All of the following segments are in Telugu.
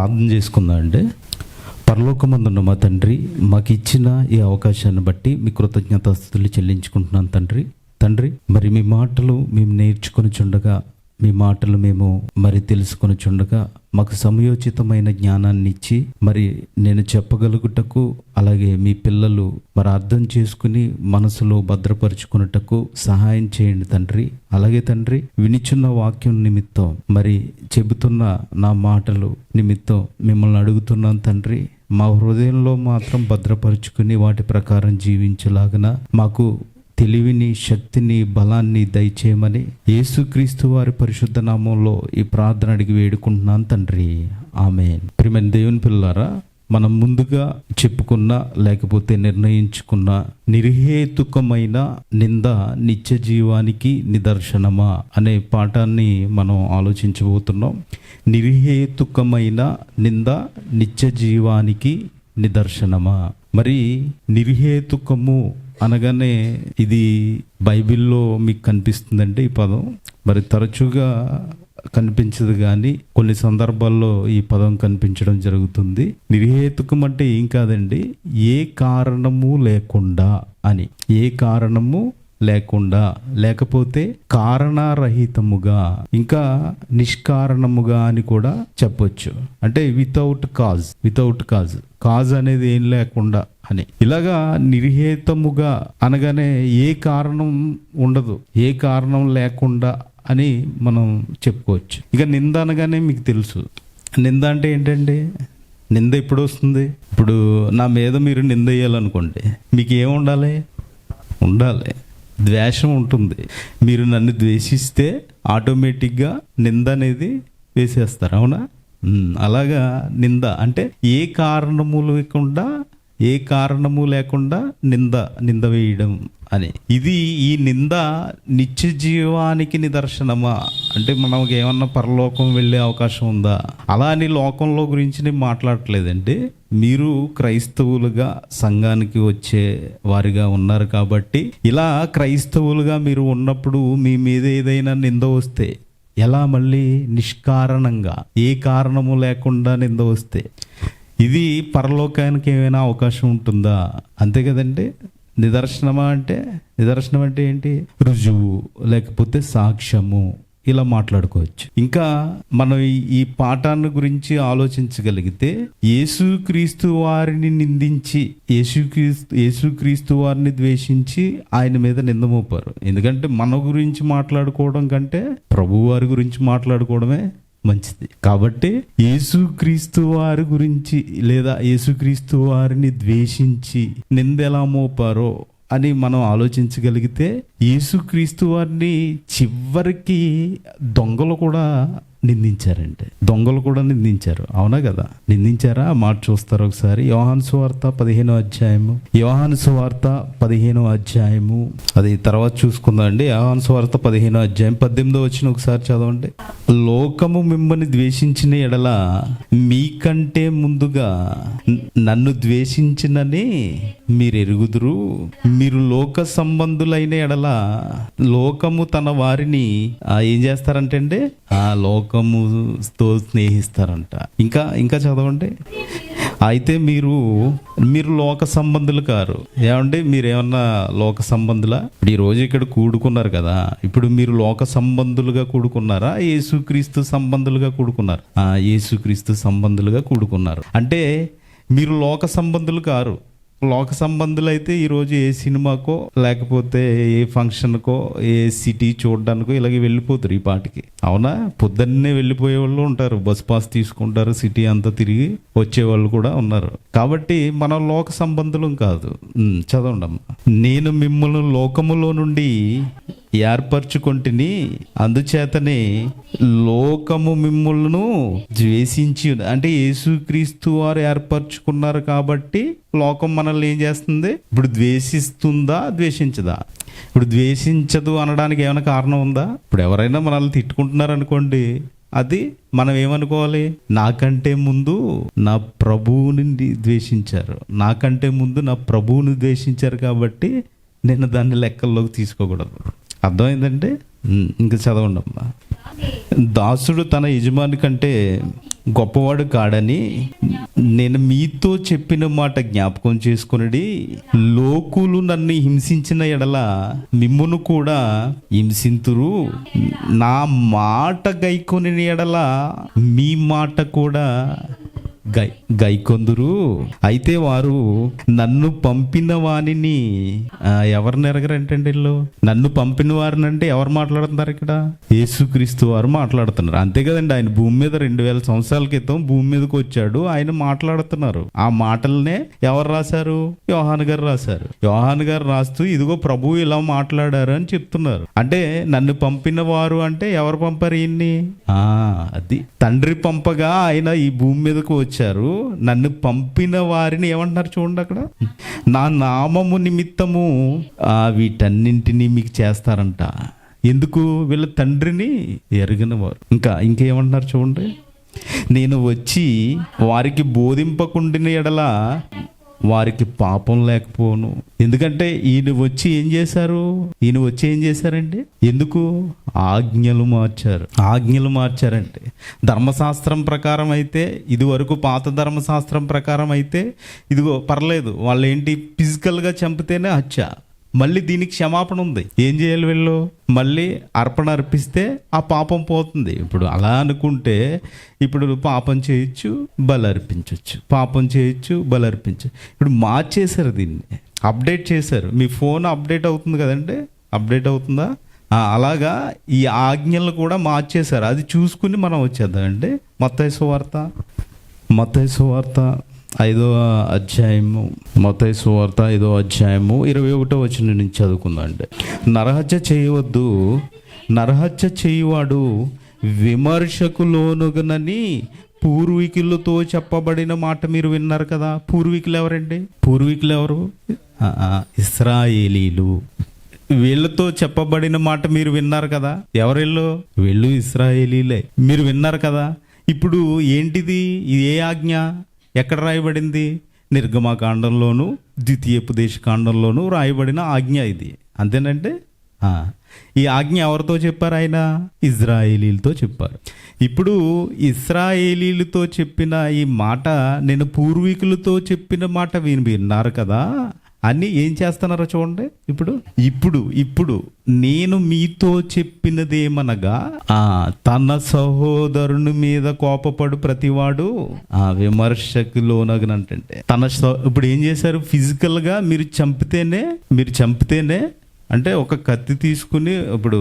ప్రార్థన చేసుకుందాం అండి. పరలోకమందున్న మా తండ్రి, మాకు ఇచ్చిన ఈ అవకాశాన్ని బట్టి మీ కృతజ్ఞతాస్తుతులు చెల్లించుకుంటున్నాను తండ్రి. మరి మీ మాటలు మేము నేర్చుకొని చుండగా, మీ మాటలు మేము మరి తెలుసుకొని చుండగా మాకు సమయోచితమైన జ్ఞానాన్ని ఇచ్చి మరి నేను చెప్పగలుగుటకు, అలాగే మీ పిల్లలు మరి అర్థం చేసుకుని మనసులో భద్రపరుచుకున్నటకు సహాయం చేయండి తండ్రి. అలాగే తండ్రి, వినిచున్న వాక్యం నిమిత్తం, మరి చెబుతున్న నా మాటలు నిమిత్తం మిమ్మల్ని అడుగుతున్నాను తండ్రి. మా హృదయంలో మాత్రం భద్రపరుచుకుని వాటి ప్రకారం జీవించలాగన మాకు తెలివిని, శక్తిని, బలాన్ని దయచేయమని యేసుక్రీస్తు వారి పరిశుద్ధ నామంలో ఈ ప్రార్థన అడిగి వేడుకుంటున్నాను తండ్రి. ఆమేన్. ప్రియమైన దేవుని పిల్లారా, మనం ముందుగా చెప్పుకున్న లేకపోతే నిర్ణయించుకున్న నిర్హేతుకమైన నింద నిత్య జీవానికి నిదర్శనమా అనే పాఠాన్ని మనం ఆలోచించబోతున్నాం. నిర్హేతుకమైన నింద నిత్య జీవానికి నిదర్శనమా? మరి నిర్హేతుకము అనగానే ఇది బైబిల్లో మీకు కనిపిస్తుందంటే ఈ పదం మరి తరచుగా కనిపించదు, కానీ కొన్ని సందర్భాల్లో ఈ పదం కనిపించడం జరుగుతుంది. నిర్హేతుకం అంటే ఏం కాదండి, ఏ కారణము లేకుండా అని. ఏ కారణము లేకుండా, లేకపోతే కారణరహితముగా, ఇంకా నిష్కారణముగా అని కూడా చెప్పొచ్చు. అంటే వితౌట్ కాజ్ అనేది ఏం లేకుండా అని. ఇలాగా నిర్హేతముగా అనగానే ఏ కారణం ఉండదు, ఏ కారణం లేకుండా అని మనం చెప్పుకోవచ్చు. ఇక నింద అనగానే మీకు తెలుసు, నింద అంటే ఏంటండి? నింద ఎప్పుడు వస్తుంది? ఇప్పుడు నా మీద మీరు నింద వేయాలనుకోండి, మీకు ఏముండాలి? ద్వేషం ఉంటుంది. మీరు నన్ను ద్వేషిస్తే ఆటోమేటిక్గా నింద అనేది వేసేస్తారు, అవునా? అలాగా నింద అంటే ఏ కారణము లేకుండా నింద వేయడం అని. ఇది ఈ నింద నిత్య జీవానికి నిదర్శనమా? అంటే మనకి ఏమన్నా పరలోకం వెళ్ళే అవకాశం ఉందా? అలా అని లోకంలో గురించి నేను మాట్లాడట్లేదండి. మీరు క్రైస్తవులుగా సంఘానికి వచ్చే వారిగా ఉన్నారు కాబట్టి, ఇలా క్రైస్తవులుగా మీరు ఉన్నప్పుడు మీ మీద ఏదైనా నింద వస్తే ఎలా? మళ్ళీ నిష్కారణంగా, ఏ కారణము లేకుండా నింద వస్తే ఇది పరలోకానికి ఏమైనా అవకాశం ఉంటుందా? అంతే కదండి. నిదర్శనం అంటే ఏంటి? రుజువు, లేకపోతే సాక్ష్యము, ఇలా మాట్లాడుకోవచ్చు. ఇంకా మనం ఈ పాఠాన్ని గురించి ఆలోచించగలిగితే, యేసుక్రీస్తు వారిని నిందించి, యేసుక్రీస్తు వారిని ద్వేషించి ఆయన మీద నింద మోపారు. ఎందుకంటే మన గురించి మాట్లాడుకోవడం కంటే ప్రభు వారి గురించి మాట్లాడుకోవడమే మంచిది. కాబట్టి యేసుక్రీస్తు వారి గురించి లేదా యేసుక్రీస్తు వారిని ద్వేషించి నింద ఎలా మోపారో అని మనం ఆలోచించగలిగితే, యేసుక్రీస్తు వారిని చివరికి దొంగలు కూడా నిందించారు, అవునా కదా? నిందించారా? ఆ మాట చూస్తారు ఒకసారి. యోహాను సువార్త 15వ అధ్యాయము అది తర్వాత చూసుకుందాం అండి. యోహాను సువార్త 15వ అధ్యాయం 18వ వచనం ఒకసారి చదవండి. లోకము మిమ్మల్ని ద్వేషించిన ఎడల మీకంటే ముందుగా నన్ను ద్వేషించినని మీరు ఎరుగుదురు. మీరు లోక సంబంధులైన ఎడల లోకము తన వారిని ఏం చేస్తారంటే అండి, ఆ లోకముతో స్నేహిస్తారంట. ఇంకా చదవండి. అయితే మీరు లోక సంబంధులు కారు. ఏమండి, మీరేమన్నా లోక సంబంధులా? ఇప్పుడు ఈ రోజు ఇక్కడ కూడుకున్నారు కదా, ఇప్పుడు మీరు లోక సంబంధులుగా కూడుకున్నారా, యేసుక్రీస్తు సంబంధులుగా కూడుకున్నారు? యేసుక్రీస్తు సంబంధులుగా కూడుకున్నారు. అంటే మీరు లోక సంబంధులు కారు. లోక సంబంధులు అయితే ఈరోజు ఏ సినిమాకో, లేకపోతే ఏ ఫంక్షన్కో, ఏ సిటీ చూడడానికో ఇలాగే వెళ్ళిపోతారు ఈ పాటికి, అవునా? పొద్దున్నే వెళ్ళిపోయే వాళ్ళు ఉంటారు, బస్ పాస్ తీసుకుంటారు, సిటీ అంతా తిరిగి వచ్చేవాళ్ళు కూడా ఉన్నారు. కాబట్టి మనం లోక సంబంధులం కాదు. చదవండమ్మా. నేను మిమ్మల్ని లోకములో నుండి ఏర్పరచుకొంటిని, అందుచేతనే లోకము మిమ్ములను ద్వేషించి, అంటే యేసుక్రీస్తు వారు ఏర్పరచుకున్నారు కాబట్టి లోకం మనల్ని ఏం చేస్తుంది? ఇప్పుడు ద్వేషిస్తుందా, ద్వేషించదా? ఇప్పుడు ద్వేషించదు అనడానికి ఏమైనా కారణం ఉందా? ఇప్పుడు ఎవరైనా మనల్ని తిట్టుకుంటున్నారు అనుకోండి, అది మనం ఏమనుకోవాలి? నాకంటే ముందు నా ప్రభువుని ద్వేషించారు, కాబట్టి నేను దాన్ని లెక్కల్లోకి తీసుకోకూడదు. అర్థమైందంటే ఇంకా చదవండి అమ్మా. దాసుడు తన యజమాని కంటే గొప్పవాడు కాడని నేను మీతో చెప్పిన మాట జ్ఞాపకం చేసుకొనుడి. లోకులు నన్ను హింసించిన ఎడల మిమ్మును కూడా హింసింతురు. నా మాట గైకొని ఎడల మీ మాట కూడా గైకొందురు. అయితే వారు నన్ను పంపిన వానిని ఎవరిని ఎరగరంటండి వీళ్ళు? నన్ను పంపిన వారిని అంటే ఎవరు మాట్లాడుతున్నారు ఇక్కడ? యేసుక్రీస్తు వారు మాట్లాడుతున్నారు. అంతే కదండి. ఆయన భూమి మీద 2000 సంవత్సరాల క్రితం భూమి మీదకి వచ్చాడు. ఆయన మాట్లాడుతున్నారు. ఆ మాటలనే ఎవరు రాశారు? యోహాను గారు రాశారు. యోహాను గారు రాస్తూ ఇదిగో ప్రభువు ఇలా మాట్లాడారు అని చెప్తున్నారు. అంటే నన్ను పంపిన వారు అంటే ఎవరు పంపారు ఈయన్ని? అది తండ్రి పంపగా ఆయన ఈ భూమి మీదకు వచ్చారు. నన్ను పంపిన వారిని ఏమంటున్నారు చూడండి అక్కడ. నా నామము నిమిత్తము వీటన్నింటినీ మీకు చేస్తారంట. ఎందుకు? వీళ్ళ తండ్రిని ఎరిగిన వారు. ఇంకేమంటున్నారు చూడండి. నేను వచ్చి వారికి బోధింపకుండిన ఎడల వారికి పాపం లేకపోను. ఎందుకంటే ఈయన వచ్చి ఏం చేశారండి? ఎందుకు? ఆజ్ఞలు మార్చారంటే ధర్మశాస్త్రం ప్రకారం అయితే, ఇది వరకు పాత ధర్మశాస్త్రం ప్రకారం అయితే ఇదిగో పర్లేదు, వాళ్ళు ఏంటి ఫిజికల్గా చంపితేనే హత్య. మళ్ళీ దీనికి క్షమాపణ ఉంది. ఏం చేయాలి వీళ్ళు? మళ్ళీ అర్పణ అర్పిస్తే ఆ పాపం పోతుంది. ఇప్పుడు అలా అనుకుంటే ఇప్పుడు పాపం చేయొచ్చు, బలి అర్పించవచ్చు. పాపం చేయొచ్చు, బలి అర్పించవచ్చు. ఇప్పుడు మార్చేశారు, దీన్ని అప్డేట్ చేశారు. మీ ఫోన్ అప్డేట్ అవుతుంది కదండి, అప్డేట్ అవుతుందా? అలాగా ఈ ఆజ్ఞలు కూడా మార్చేశారు. అది చూసుకుని మనం వచ్చేద్దామండి. మత్తయి సువార్త 5వ అధ్యాయము, మత్తయి సువార్త 5వ అధ్యాయము 21వ వచనం నుంచి చదువుకుందామండి. నరహత్య చేయవద్దు, నరహత్య చేయువాడు విమర్శకు లోనుగనని పూర్వీకులతో చెప్పబడిన మాట మీరు విన్నారు కదా. పూర్వీకులు ఎవరండి? పూర్వీకులు ఎవరు? ఇశ్రాయేలీలు. వీళ్ళతో చెప్పబడిన మాట మీరు విన్నారు కదా. ఎవరిళ్ళు? వీళ్ళు ఇశ్రాయేలీలే. మీరు విన్నారు కదా. ఇప్పుడు ఏంటిది? ఇది ఏ ఆజ్ఞ? ఎక్కడ రాయబడింది? నిర్గమకాండంలోను ద్వితీయోపదేశ కాండంలోను రాయబడిన ఆజ్ఞ ఇది. అంతేనంటే ఈ ఆజ్ఞ ఎవరితో చెప్పారు? ఆయన ఇజ్రాయేలీలతో చెప్పారు. ఇప్పుడు ఇశ్రాయేలీలతో చెప్పిన ఈ మాట, నేను పూర్వీకులతో చెప్పిన మాట విన్నారు కదా అని ఏం చేస్తున్నారో చూడండి. ఇప్పుడు నేను మీతో చెప్పినదేమనగా తన సహోదరుని మీద కోపపడు ప్రతివాడు విమర్శకు లోనగనంటే ఇప్పుడు ఏం చేశారు? ఫిజికల్ గా మీరు చంపితేనే అంటే ఒక కత్తి తీసుకుని, ఇప్పుడు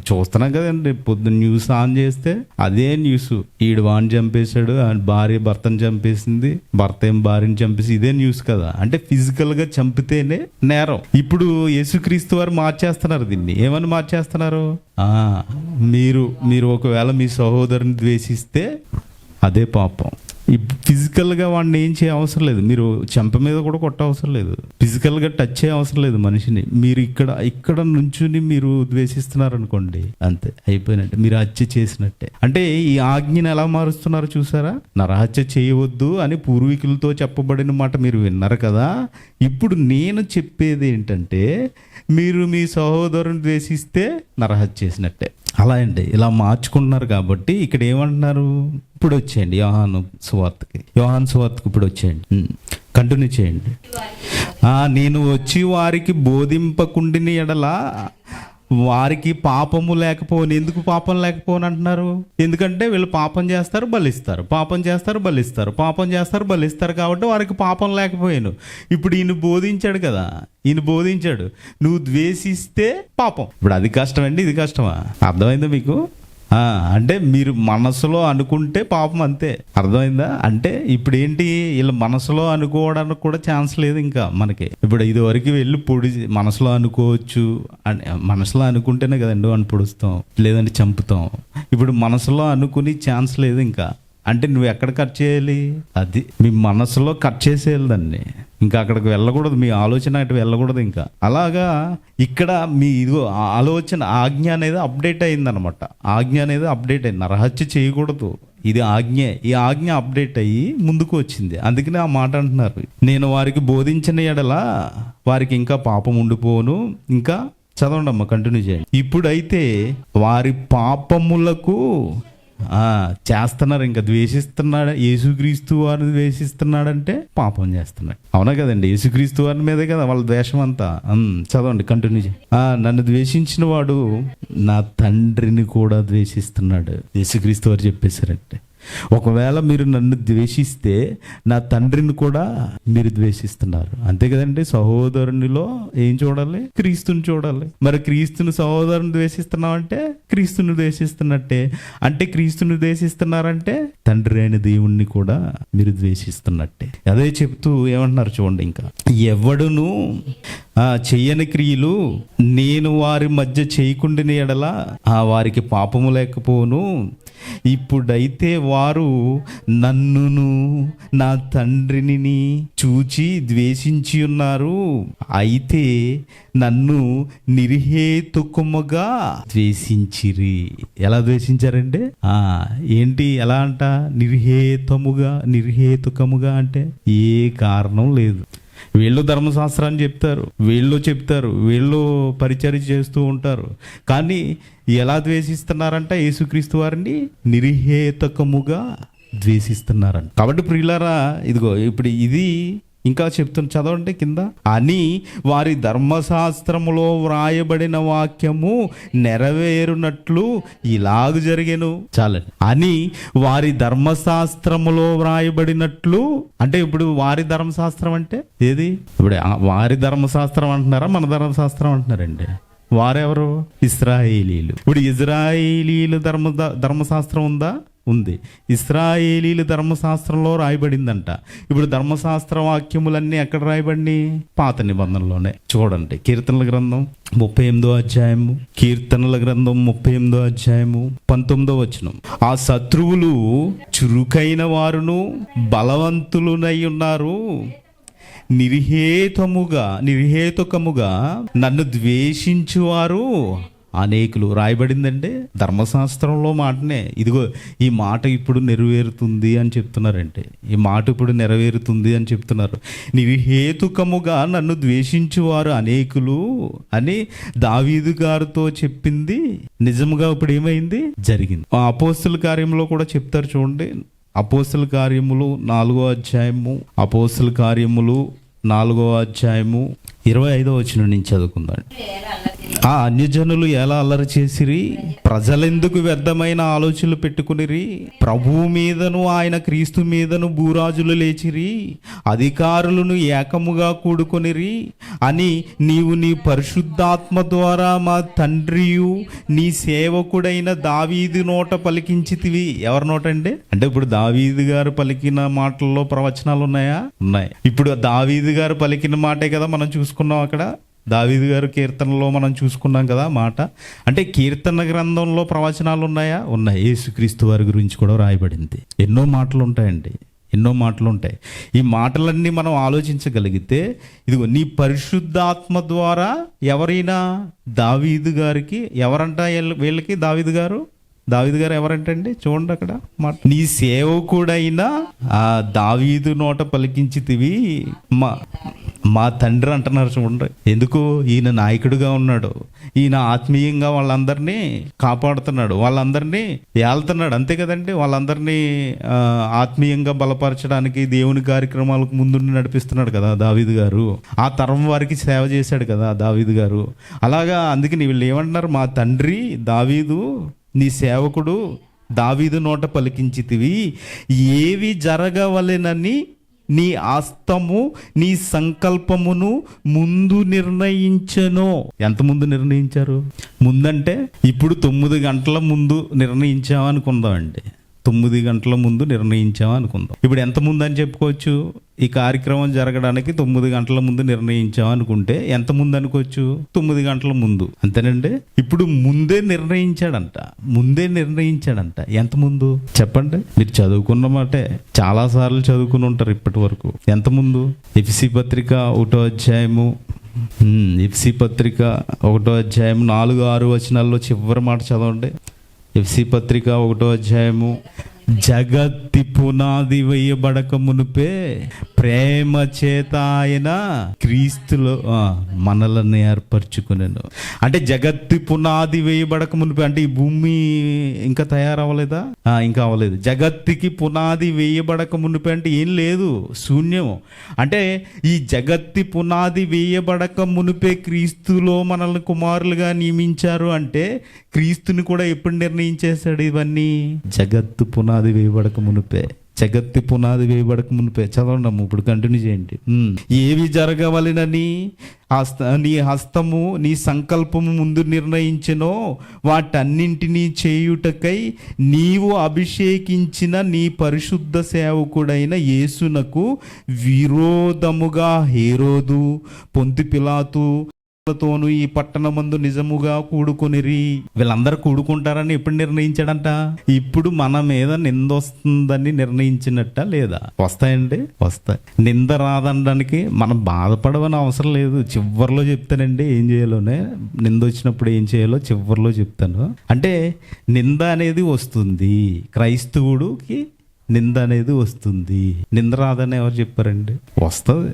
చూస్తున్నాం కదండి, పొద్దున్న న్యూస్ ఆన్ చేస్తే అదే న్యూస్. ఈడు వాడిని చంపేశాడు, భార్య భర్తను చంపేసింది, భర్త ఏం భార్యని చంపేసి, ఇదే న్యూస్ కదా. అంటే ఫిజికల్ గా చంపితేనే నేరం. ఇప్పుడు యేసుక్రీస్తు వారు మార్చేస్తున్నారు దీన్ని. ఏమని మార్చేస్తున్నారు? మీరు ఒకవేళ మీ సహోదరుని ద్వేషిస్తే అదే పాపం. ఫిజికల్గా వాడిని ఏం చేయ అవసరం లేదు. మీరు చెంప మీద కూడా కొట్ట అవసరం లేదు. ఫిజికల్గా టచ్ చేయ అవసరం లేదు మనిషిని. మీరు ఇక్కడ నుంచుని మీరు ద్వేషిస్తున్నారు అనుకోండి, అంతే, అయిపోయినట్టే, మీరు హత్య చేసినట్టే. అంటే ఈ ఆజ్ఞను ఎలా మారుస్తున్నారు చూసారా? నరహత్య చేయవద్దు అని పూర్వీకులతో చెప్పబడిన మాట మీరు విన్నారు కదా. ఇప్పుడు నేను చెప్పేది ఏంటంటే, మీరు మీ సహోదరుని ద్వేషిస్తే నరహత్య చేసినట్టే. అలా అండి, ఇలా మార్చుకుంటున్నారు. కాబట్టి ఇక్కడ ఏమంటున్నారు? ఇప్పుడు వచ్చేయండి యోహాను సువార్తకి ఇప్పుడు వచ్చేయండి, కంటిన్యూ చేయండి. నేను వచ్చి వారికి బోధింపకుండిన ఎడల వారికి పాపము లేకపోను. ఎందుకు పాపం లేకపోను అంటున్నారు? ఎందుకంటే వీళ్ళు పాపం చేస్తారు, బలిస్తారు, పాపం చేస్తారు, బలిస్తారు, పాపం చేస్తారు, బలిస్తారు. కాబట్టి వారికి పాపం లేకపోయాను. ఇప్పుడు ఈయన బోధించాడు కదా, నువ్వు ద్వేషిస్తే పాపం. ఇప్పుడు అది కష్టమండి, ఇది కష్టమా? అర్థమైందా మీకు? అంటే మీరు మనసులో అనుకుంటే పాపం, అంతే. అర్థమైందా? అంటే ఇప్పుడు ఏంటి, వీళ్ళ మనసులో అనుకోవడానికి కూడా ఛాన్స్ లేదు ఇంకా మనకి. ఇప్పుడు ఇది వరకు వెళ్ళి మనసులో అనుకోవచ్చు, మనసులో అనుకుంటేనే కదండి అని పొడుస్తాం, లేదంటే చంపుతాం. ఇప్పుడు మనసులో అనుకుని ఛాన్స్ లేదు ఇంకా. అంటే నువ్వు ఎక్కడ కట్ చేయాలి? అది మీ మనసులో కట్ చేసేయాలి దాన్ని. ఇంకా అక్కడికి వెళ్ళకూడదు, మీ ఆలోచన అటు వెళ్ళకూడదు ఇంకా. అలాగా ఇక్కడ మీ ఇదిగో ఆలోచన ఆజ్ఞ అనేది అప్డేట్ అయిందనమాట. ఆజ్ఞ అనేది అప్డేట్ అయింది. నరహత్య చేయకూడదు, ఇది ఆజ్ఞే. ఈ ఆజ్ఞ అప్డేట్ అయ్యి ముందుకు వచ్చింది. అందుకనే ఆ మాట అంటున్నారు, నేను వారికి బోధించిన ఎడల వారికి ఇంకా పాపం ఉండిపోను. ఇంకా చదవండి అమ్మ, కంటిన్యూ చేయండి. ఇప్పుడైతే వారి పాపములకు చేస్తున్నారు. ఇంకా ద్వేషిస్తున్నాడు, యేసుక్రీస్తు వారిని ద్వేషిస్తున్నాడంటే పాపం చేస్తున్నాడు. అవునా కదండి? యేసుక్రీస్తు వారి మీదే కదా వాళ్ళ ద్వేషం అంతా. చదవండి, కంటిన్యూ చేయి. నన్ను ద్వేషించిన వాడు నా తండ్రిని కూడా ద్వేషిస్తున్నాడు. యేసుక్రీస్తు వారు చెప్పేశారంటే, ఒకవేళ మీరు నన్ను ద్వేషిస్తే నా తండ్రిని కూడా మీరు ద్వేషిస్తున్నారు. అంతే కదండి? సహోదరునిలో ఏం చూడాలి? క్రీస్తుని చూడాలి. మరి క్రీస్తుని సహోదరుని ద్వేషిస్తున్నామంటే క్రీస్తుని ద్వేషిస్తున్నట్టే. అంటే క్రీస్తుని ద్వేషిస్తున్నారంటే తండ్రి అయిన దేవుణ్ణి కూడా మీరు ద్వేషిస్తున్నట్టే. అదే చెప్తూ ఏమంటున్నారు చూడండి, ఇంకా ఎవడును చెయ్యని క్రియలు నేను వారి మధ్య చేయకుండిన ఎడల వారికి పాపము లేకపోను. ఇప్పుడైతే వారు నన్నును నా తండ్రిని చూచి ద్వేషించి ఉన్నారు. అయితే నన్ను నిర్హేతుకముగా ద్వేషించిరి. ఎలా ద్వేషించారంటే ఏంటి? ఎలా అంట? నిర్హేతుకముగా అంటే ఏ కారణం లేదు. వీళ్ళు ధర్మశాస్త్రాన్ని చెప్తారు, వీళ్ళు పరిచర్య చేస్తూ ఉంటారు. కానీ ఎలా ద్వేషిస్తున్నారంట? యేసుక్రీస్తు వారిని నిర్హేతుకముగా ద్వేషిస్తున్నారంట. కాబట్టి ప్రియులారా, ఇదిగో ఇప్పుడు ఇది ఇంకా చెప్తున్న, చదవండి కింద. అని వారి ధర్మశాస్త్రములో వ్రాయబడిన వాక్యము నెరవేరునట్లు ఇలాగ జరిగెను. చాలండి. అని వారి ధర్మశాస్త్రములో వ్రాయబడినట్లు అంటే ఇప్పుడు వారి ధర్మశాస్త్రం అంటే ఏది? ఇప్పుడు వారి ధర్మశాస్త్రం అంటున్నారా, మన ధర్మశాస్త్రం అంటున్నారండి? వారెవరు? ఇశ్రాయేలీలు. ఇప్పుడు ఇశ్రాయేలీలు ధర్మశాస్త్రం ఉందా? ఉంది. ఇశ్రాయేలీల ధర్మశాస్త్రంలో రాయబడిందంట. ఇప్పుడు ధర్మశాస్త్ర వాక్యములన్నీ ఎక్కడ రాయబడి? పాత నిబంధనలోనే. చూడండి, కీర్తనల గ్రంథం 38వ అధ్యాయము, కీర్తనల గ్రంథం 38వ అధ్యాయము 19వ వచనం. ఆ శత్రువులు చురుకైన వారును బలవంతులునై ఉన్నారు. నిర్హేతుకముగా నన్ను ద్వేషించువారు అనేకులు. రాయబడిందంటే ధర్మశాస్త్రంలో మాటనే. ఇదిగో ఈ మాట ఇప్పుడు నెరవేరుతుంది అని చెప్తున్నారంటే, ఈ మాట ఇప్పుడు నెరవేరుతుంది అని చెప్తున్నారు. నిర్హేతుకముగా నన్ను ద్వేషించువారు అనేకులు అని దావీదు గారితో చెప్పింది నిజముగా ఇప్పుడు ఏమైంది? జరిగింది. అపోస్తల కార్యంలో కూడా చెప్తారు చూడండి. అపోస్తల కార్యములు 4వ అధ్యాయము, అపోస్తల కార్యములు 4వ అధ్యాయము 25వ వచనం నుంచి చదువుకుందాం. అన్యజనులు ఎలా అల్లరి చేసిరి, ప్రజలెందుకు వ్యర్థమైన ఆలోచనలు పెట్టుకునిరి, ప్రభువు మీదను ఆయన క్రీస్తు మీదను భూరాజులు లేచిరి, అధికారులను ఏకముగా కూడుకొనిరి అని నీవు నీ పరిశుద్ధాత్మ ద్వారా మా తండ్రియు నీ సేవకుడైన దావీదు నోట పలికించితివి. ఎవరి నోట అండి? అంటే ఇప్పుడు దావీదు గారు పలికిన మాటల్లో ప్రవచనాలు ఉన్నాయా? ఉన్నాయి. ఇప్పుడు దావీదు గారు పలికిన మాటే కదా మనం చూసుకున్నాం. అక్కడ దావీదు గారు కీర్తనలో మనం చూసుకున్నాం కదా మాట. అంటే కీర్తన గ్రంథంలో ప్రవచనాలు ఉన్నాయా? ఉన్నాయి. యేసుక్రీస్తు వారి గురించి కూడా రాయబడింది. ఎన్నో మాటలు ఉంటాయండి, ఎన్నో మాటలు ఉంటాయి. ఈ మాటలన్నీ మనం ఆలోచించగలిగితే, ఇదిగో నీ పరిశుద్ధాత్మ ద్వారా ఎవరైనా దావీదు గారికి, ఎవరంట వీళ్ళకి? దావీదు గారు ఎవరంటండి? చూడండి అక్కడ మాట. నీ సేవకుడైనా ఆ దావీదు నోట పలికించితివి మా తండ్రి అంటున్నారు చూడండి. ఎందుకు? ఈయన నాయకుడిగా ఉన్నాడు, ఈయన ఆత్మీయంగా వాళ్ళందరినీ కాపాడుతున్నాడు, వాళ్ళందరినీ ఏళ్తున్నాడు. అంతే కదండి? వాళ్ళందరినీ ఆత్మీయంగా బలపరచడానికి దేవుని కార్యక్రమాలకు ముందుండి నడిపిస్తున్నాడు కదా దావీదు గారు. ఆ తరం వారికి సేవ చేశాడు కదా దావీదు గారు. అలాగా అందుకని వీళ్ళు ఏమంటున్నారు? మా తండ్రి దావీదు నీ సేవకుడు దావీదు నోట పలికించితివి, ఏవి జరగవలెనని నీ ఆస్తము నీ సంకల్పమును ముందు నిర్ణయించెను. ఎంత ముందు నిర్ణయించారు? ముందంటే ఇప్పుడు 9 గంటల ముందు నిర్ణయించామనుకుందామండి. 9 గంటల ముందు నిర్ణయించామనుకుందాం. ఇప్పుడు ఎంత ముందు అని చెప్పుకోవచ్చు? ఈ కార్యక్రమం జరగడానికి 9 గంటల ముందు నిర్ణయించామనుకుంటే ఎంత ముందు అనుకోవచ్చు? 9 గంటల ముందు. అంతేనండి. ఇప్పుడు ముందే నిర్ణయించాడంట. ఎంత ముందు చెప్పండి? మీరు చదువుకున్న మాటే, చాలా సార్లు చదువుకుని ఉంటారు ఇప్పటి వరకు. ఎంత ముందు? ఎఫెసీ పత్రిక 1వ అధ్యాయము, ఎఫెసీ పత్రిక 1వ అధ్యాయం 4-6 వచనాల్లో చివరి మాట చదవండి. ఎఫెసీ పత్రిక 1వ అధ్యాయము జగత్తి పునాది వేయబడక మునిపే ప్రేమ చేత ఆయన క్రీస్తులో మనలను ఏర్పరచుకునేను. అంటే జగత్తి పునాది వేయబడక మునిపే అంటే ఈ భూమి ఇంకా తయారవ్వలేదా? ఇంకా అవ్వలేదు. జగత్తుకి పునాది వేయబడక మునిపే అంటే ఏం లేదు, శూన్యం. అంటే ఈ జగత్తి పునాది వేయబడక మునిపే క్రీస్తులో మనల్ని కుమారులుగా నియమించారు. అంటే క్రీస్తుని కూడా ఎప్పుడు నిర్ణయించేశాడు? ఇవన్నీ జగత్తు పునాది వేయబడక మునిపే, జగత్తి పునాది వేయబడక మునిపే. చదవండి అమ్మ, ఇప్పుడు కంటిన్యూ చేయండి. ఏవి జరగవలెనని నీ హస్తము నీ సంకల్పము ముందు నిర్ణయించినో వాటన్నింటినీ చేయుటకై నీవు అభిషేకించిన నీ పరిశుద్ధ సేవకుడైన యేసునకు విరోధముగా హేరోదు, పొంతి పిలాతు తోను ఈ పట్టణమందు నిజముగా కూడుకొనిరి. వీళ్ళందరూ కూడుకుంటారని ఎప్పుడు నిర్ణయించాడంట? ఇప్పుడు మన మీద నింద వస్తుందని నిర్ణయించినట్ట లేదా? వస్తాయండి, వస్తాయి. నింద రాదనడానికి మనం బాధపడవని అవసరం లేదు. చివరిలో చెప్తానండి ఏం చేయాలోనే. నింద వచ్చినప్పుడు ఏం చేయాలో చివరిలో చెప్తాను. అంటే నింద అనేది వస్తుంది, క్రైస్తవుడికి నింద అనేది వస్తుంది. నింద రాదని ఎవరు చెప్పారండి? వస్తుంది.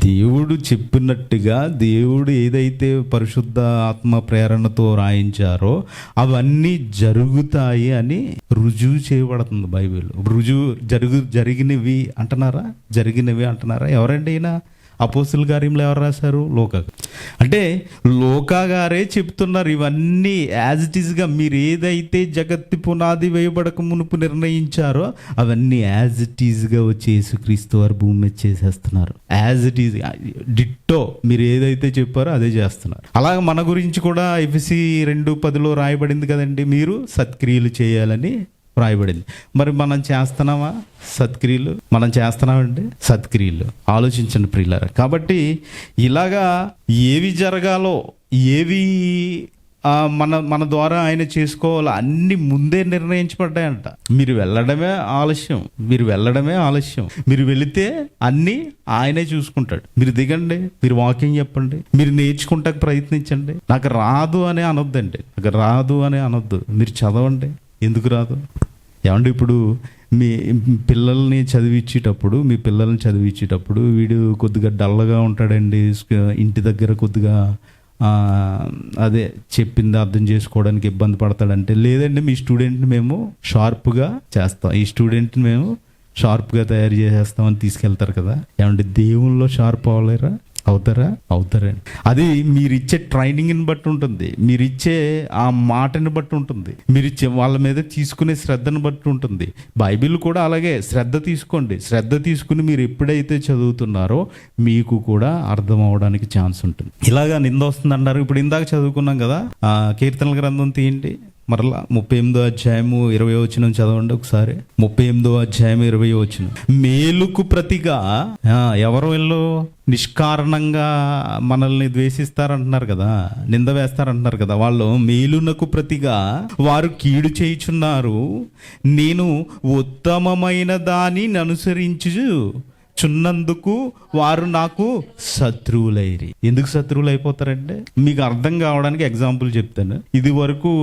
దేవుడు చెప్పినట్టుగా దేవుడు ఏదైతే పరిశుద్ధ ఆత్మ ప్రేరణతో రాయించారో అవన్నీ జరుగుతాయి అని రుజువు చేయబడుతుంది బైబిల్. జరిగినవి అంటున్నారా? ఎవరండి ఈయన? అపోస్తుల కార్యములు ఎవరు రాశారు? లోకా. అంటే లోకా గారే చెప్తున్నారు ఇవన్నీ యాజ్ ఇట్ ఈస్గా. మీరు ఏదైతే జగత్తి పునాది వేయబడక మునుపు నిర్ణయించారో అవన్నీ యాజ్ ఇట్ ఈస్గా వచ్చి యేసుక్రీస్తు వారు భూమి మీద చేసేస్తున్నారు. యాజ్ ఇట్ ఈజ్ డిట్టో మీరు ఏదైతే చెప్పారో అదే చేస్తున్నారు. అలాగే మన గురించి కూడా ఎఫెసీ 2:10 రాయబడింది కదండి, మీరు సత్క్రియలు చేయాలని రాయబడింది. మరి మనం చేస్తున్నామా సత్క్రియలు? మనం చేస్తున్నామండి సత్క్రియలు? ఆలోచించండి ప్రియులారా. కాబట్టి ఇలాగా ఏవి జరగాలో, ఏవి మన ద్వారా ఆయన చేసుకోవాలో అన్ని ముందే నిర్ణయించబడ్డాయంట. మీరు వెళ్ళడమే ఆలస్యం. మీరు వెళితే అన్నీ ఆయనే చూసుకుంటాడు. మీరు దిగండి, మీరు వాకింగ్ చెప్పండి, మీరు నేర్చుకుంటానికి ప్రయత్నించండి. నాకు రాదు అని అనొద్దండి, మీరు చదవండి. ఎందుకు రాదు? ఏమంటే ఇప్పుడు మీ పిల్లల్ని చదివించేటప్పుడు వీడు కొద్దిగా డల్గా ఉంటాడండి, ఇంటి దగ్గర కొద్దిగా అదే చెప్పింది అర్థం చేసుకోవడానికి ఇబ్బంది పడతాడంటే, లేదండి మీ స్టూడెంట్ని మేము షార్ప్గా చేస్తాం, ఈ స్టూడెంట్ని మేము షార్ప్గా తయారు చేసేస్తామని తీసుకెళ్తారు కదా. ఏమంటే దేవుల్లో షార్ప్ అవ్వలేరా? అవుతారండి. అది మీరిచ్చే ట్రైనింగ్ని బట్టి ఉంటుంది, మీరిచ్చే ఆ మాటని బట్టి ఉంటుంది, మీరిచ్చే వాళ్ళ మీద తీసుకునే శ్రద్ధను బట్టి ఉంటుంది. బైబిల్ కూడా అలాగే శ్రద్ధ తీసుకోండి. శ్రద్ధ తీసుకుని మీరు ఎప్పుడైతే చదువుతున్నారో మీకు కూడా అర్థం అవడానికి ఛాన్స్ ఉంటుంది. ఇలాగా నింద వస్తుంది అంటారు. ఇప్పుడు ఇందాక చదువుకున్నాం కదా, కీర్తనల గ్రంథం తీయండి మరలా 38వ అధ్యాయము 20వ వచనం చదవండి ఒకసారి. 38వ అధ్యాయం 20వ వచనం. మేలుకు ప్రతిగా ఎవరు వీళ్ళు నిష్కారణంగా మనల్ని ద్వేషిస్తారంటున్నారు కదా, నింద వేస్తారంటున్నారు కదా, వాళ్ళు మేలునకు ప్రతిగా వారు కీడు చేయుచున్నారు. నేను ఉత్తమమైన దానిని అనుసరించు చున్నందుకు వారు నాకు శత్రువులైరి. ఎందుకు శత్రువులు అయిపోతారంటే మీకు అర్థం కావడానికి ఎగ్జాంపుల్ చెప్తాను. ఇది వరకు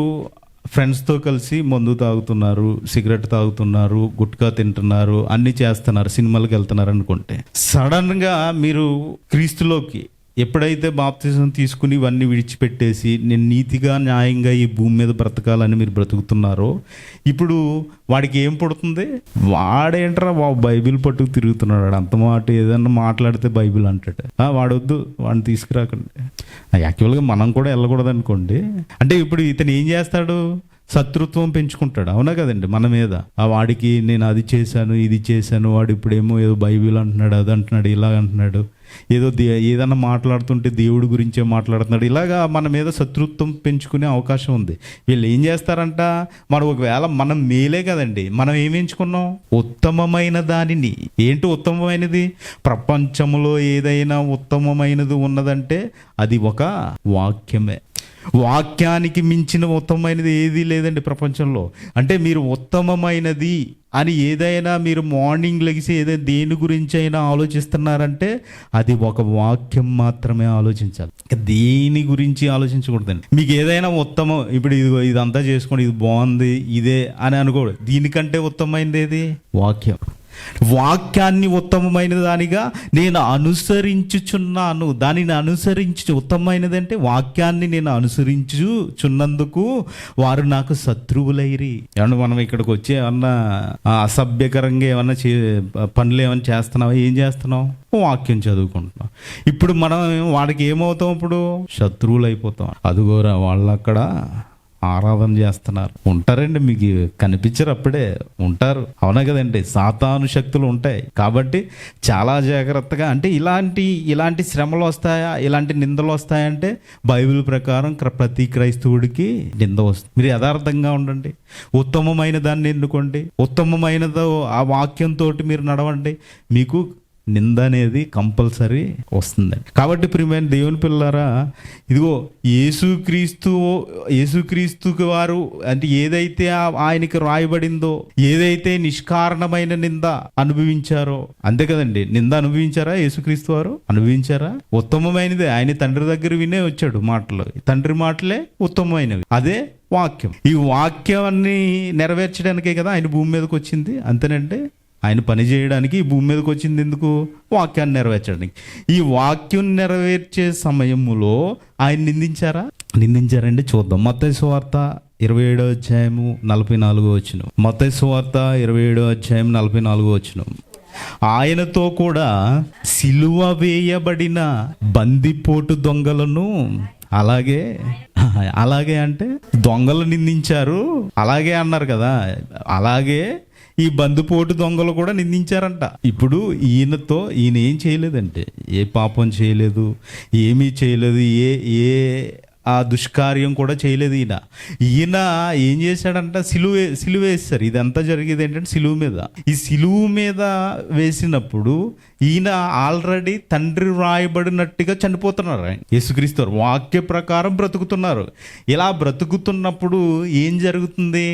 ఫ్రెండ్స్తో కలిసి మందు తాగుతున్నారు, సిగరెట్ తాగుతున్నారు, గుట్కా తింటున్నారు, అన్నీ చేస్తున్నారు, సినిమాలకు వెళ్తున్నారు అనుకుంటే, సడన్గా మీరు క్రీస్తులోకి ఎప్పుడైతే బాప్తిజం తీసుకుని ఇవన్నీ విడిచిపెట్టేసి నేను నీతిగా న్యాయంగా ఈ భూమి మీద బ్రతకాలని మీరు బ్రతుకుతున్నారో, ఇప్పుడు వాడికి ఏం పుడుతుంది? వాడేంట్రా బైబిల్ పట్టుకు తిరుగుతున్నాడు, అంత మాట ఏదన్నా మాట్లాడితే బైబిల్ అంటాడు. వాడొద్దు, వాడిని తీసుకురాకండి. యాక్చువల్గా మనం కూడా వెళ్ళకూడదు అనుకోండి. అంటే ఇప్పుడు ఇతను ఏం చేస్తాడు? శత్రుత్వం పెంచుకుంటాడు. అవునా కదండి? మన మీద వాడికి నేను అది చేశాను, ఇది చేశాను, వాడు ఇప్పుడేమో ఏదో బైబిల్ అంటున్నాడు, అది అంటున్నాడు, ఇలా అంటున్నాడు, ఏదో ఏదన్నా మాట్లాడుతుంటే దేవుడి గురించే మాట్లాడుతున్నాడు. ఇలాగా మన మీద శత్రుత్వం పెంచుకునే అవకాశం ఉంది. వీళ్ళు ఏం చేస్తారంట, ఒకవేళ మనం మేలే కదండి, మనం ఏం ఎంచుకున్నాం? ఉత్తమమైన దానిని. ఏంటి ఉత్తమమైనది? ప్రపంచంలో ఏదైనా ఉత్తమమైనది ఉన్నదంటే అది ఒక వాక్యమే. వాక్యానికి మించిన ఉత్తమమైనది ఏదీ లేదండి ప్రపంచంలో. అంటే మీరు ఉత్తమమైనది అని ఏదైనా మీరు మార్నింగ్ లెగిసి ఏదైనా దేని గురించి అయినా ఆలోచిస్తున్నారంటే అది ఒక వాక్యం మాత్రమే ఆలోచించాలి. దేని గురించి ఆలోచించకూడదండి. మీకు ఏదైనా ఉత్తమం, ఇప్పుడు ఇదంతా చేసుకోండి, ఇది బాగుంది, ఇదే అని అనుకోడు. దీనికంటే ఉత్తమమైనది ఏది? వాక్యం. వాక్యాన్ని ఉత్తమమైన దానిగా నేను అనుసరించుచున్నాను. దానిని అనుసరించి, ఉత్తమమైనది అంటే వాక్యాన్ని నేను అనుసరించుచున్నందుకు వారు నాకు శత్రువులైరి. ఏమన్నా మనం ఇక్కడికి వచ్చి ఏమన్నా అసభ్యకరంగా ఏమన్నా పనులు ఏమన్నా చేస్తున్నావా? ఏం చేస్తున్నావు? వాక్యం చదువుకుంటున్నాం. ఇప్పుడు మనం వాడికి ఏమవుతాం? ఇప్పుడు శత్రువులు అయిపోతాం. అదిగోరా వాళ్ళు అక్కడ ఆరాధన చేస్తున్నారు. ఉంటారండి, మీకు కనిపించరు, అప్పుడే ఉంటారు. అవునా కదండి? సాతాను శక్తులు ఉంటాయి. కాబట్టి చాలా జాగ్రత్తగా, అంటే ఇలాంటి శ్రమలు వస్తాయా, ఇలాంటి నిందలు వస్తాయంటే బైబిల్ ప్రకారం ప్రతి క్రైస్తవుడికి నింద వస్తుంది. మీరు యథార్థంగా ఉండండి, ఉత్తమమైన దాన్ని ఎన్నుకోండి, ఉత్తమమైనదో ఆ వాక్యంతో మీరు నడవండి, మీకు నింద అనేది కంపల్సరీ వస్తుందండి. కాబట్టి ప్రియమైన దేవుని పిల్లలారా, ఇదిగో యేసుక్రీస్తుకి వారు అంటే ఏదైతే ఆయనకి రాయబడిందో, ఏదైతే నిష్కారణమైన నింద అనుభవించారో, అంతే కదండి. నింద అనుభవించారా? యేసుక్రీస్తు వారు అనుభవించారా? ఉత్తమమైనదే. ఆయన తండ్రి దగ్గర వినే వచ్చాడు మాటలు, తండ్రి మాటలే ఉత్తమమైనవి, అదే వాక్యం. ఈ వాక్యాన్ని నెరవేర్చడానికే కదా ఆయన భూమి మీదకి వచ్చింది. అంతేనంటే ఆయన పని చేయడానికి ఈ భూమి మీదకి వచ్చింది ఎందుకు? వాక్యాన్ని నెరవేర్చడానికి. ఈ వాక్యం నెరవేర్చే సమయంలో ఆయన నిందించారండి. చూద్దాం. మత్తయి సువార్త 27వ అధ్యాయము 44వ వచనం. మత్తయి సువార్త 27వ అధ్యాయం 44వ వచనం. ఆయనతో కూడా సిలువ వేయబడిన బందిపోటు దొంగలను అలాగే అంటే దొంగలు నిందించారు, అలాగే అన్నారు కదా, అలాగే ఈ బందుపోటు దొంగలు కూడా నిందించారంట. ఇప్పుడు ఈయన ఏం చేయలేదంటే, ఏ పాపం చేయలేదు, ఏమీ చేయలేదు, ఏ ఆ దుష్కార్యం కూడా చేయలేదు. ఈయన ఏం చేశాడంట? సిలువ వేస్తారు. ఇదంతా జరిగేది ఏంటంటే సిలువ మీద. ఈ సిలువ మీద వేసినప్పుడు ఈయన ఆల్రెడీ తండ్రి రాయబడినట్టుగా చనిపోతున్నారు. యేసుక్రీస్తు వాక్య ప్రకారం బ్రతుకుతున్నారు. ఇలా బ్రతుకుతున్నప్పుడు ఏం జరుగుతుంది?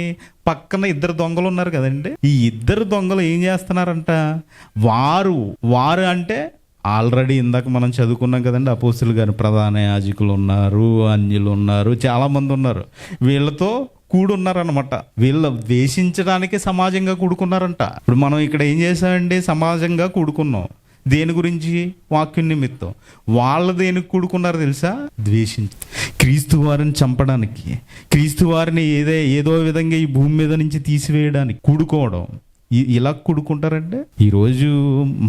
పక్కన ఇద్దరు దొంగలు ఉన్నారు కదండి. ఈ ఇద్దరు దొంగలు ఏం చేస్తున్నారంట? వారు అంటే ఆల్రెడీ ఇందాక మనం చదువుకున్నాం కదండి, అపోస్తులు గారు ప్రధాన యాజకులు ఉన్నారు, అన్యులు ఉన్నారు, చాలా మంది ఉన్నారు. వీళ్ళతో కూడున్నారనమాట. వీళ్ళు వేషించడానికి సమాజంగా కూడుకున్నారంట. ఇప్పుడు మనం ఇక్కడ ఏం చేసామండి? సమాజంగా కూడుకున్నాం. దేని గురించి? వాక్యం నిమిత్తం. వాళ్ళు దేనికి కూడుకున్నారు తెలుసా? ద్వేషించి, క్రీస్తు వారిని చంపడానికి, క్రీస్తు వారిని ఏదో విధంగా ఈ భూమి మీద నుంచి తీసివేయడానికి కూడుకోవడం. ఇలా కూడుకుంటారంటే ఈరోజు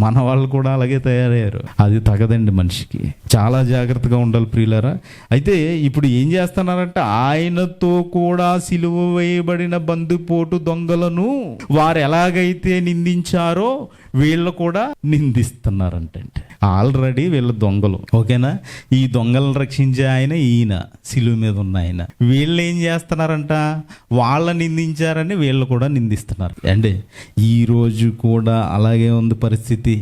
మన వాళ్ళు కూడా అలాగే తయారయ్యారు. అది తగదండి మనిషికి. చాలా జాగ్రత్తగా ఉండాలి ప్రియులారా. అయితే ఇప్పుడు ఏం చేస్తున్నారంటే, ఆయనతో కూడా సిలువ వేయబడిన బందిపోటు దొంగలను వారు ఎలాగైతే నిందించారో వీళ్ళు కూడా నిందిస్తున్నారంటే. ఆల్రెడీ వీళ్ళ దొంగలు, ఓకేనా? ఈ దొంగలను రక్షించే ఈయన సిలువ మీద ఉన్న ఆయన. వీళ్ళు ఏం చేస్తున్నారంట? వాళ్ళ నిందించారని వీళ్ళు కూడా నిందిస్తున్నారు. అంటే ఈ రోజు కూడా అలాగే ఉంది పరిస్థితి.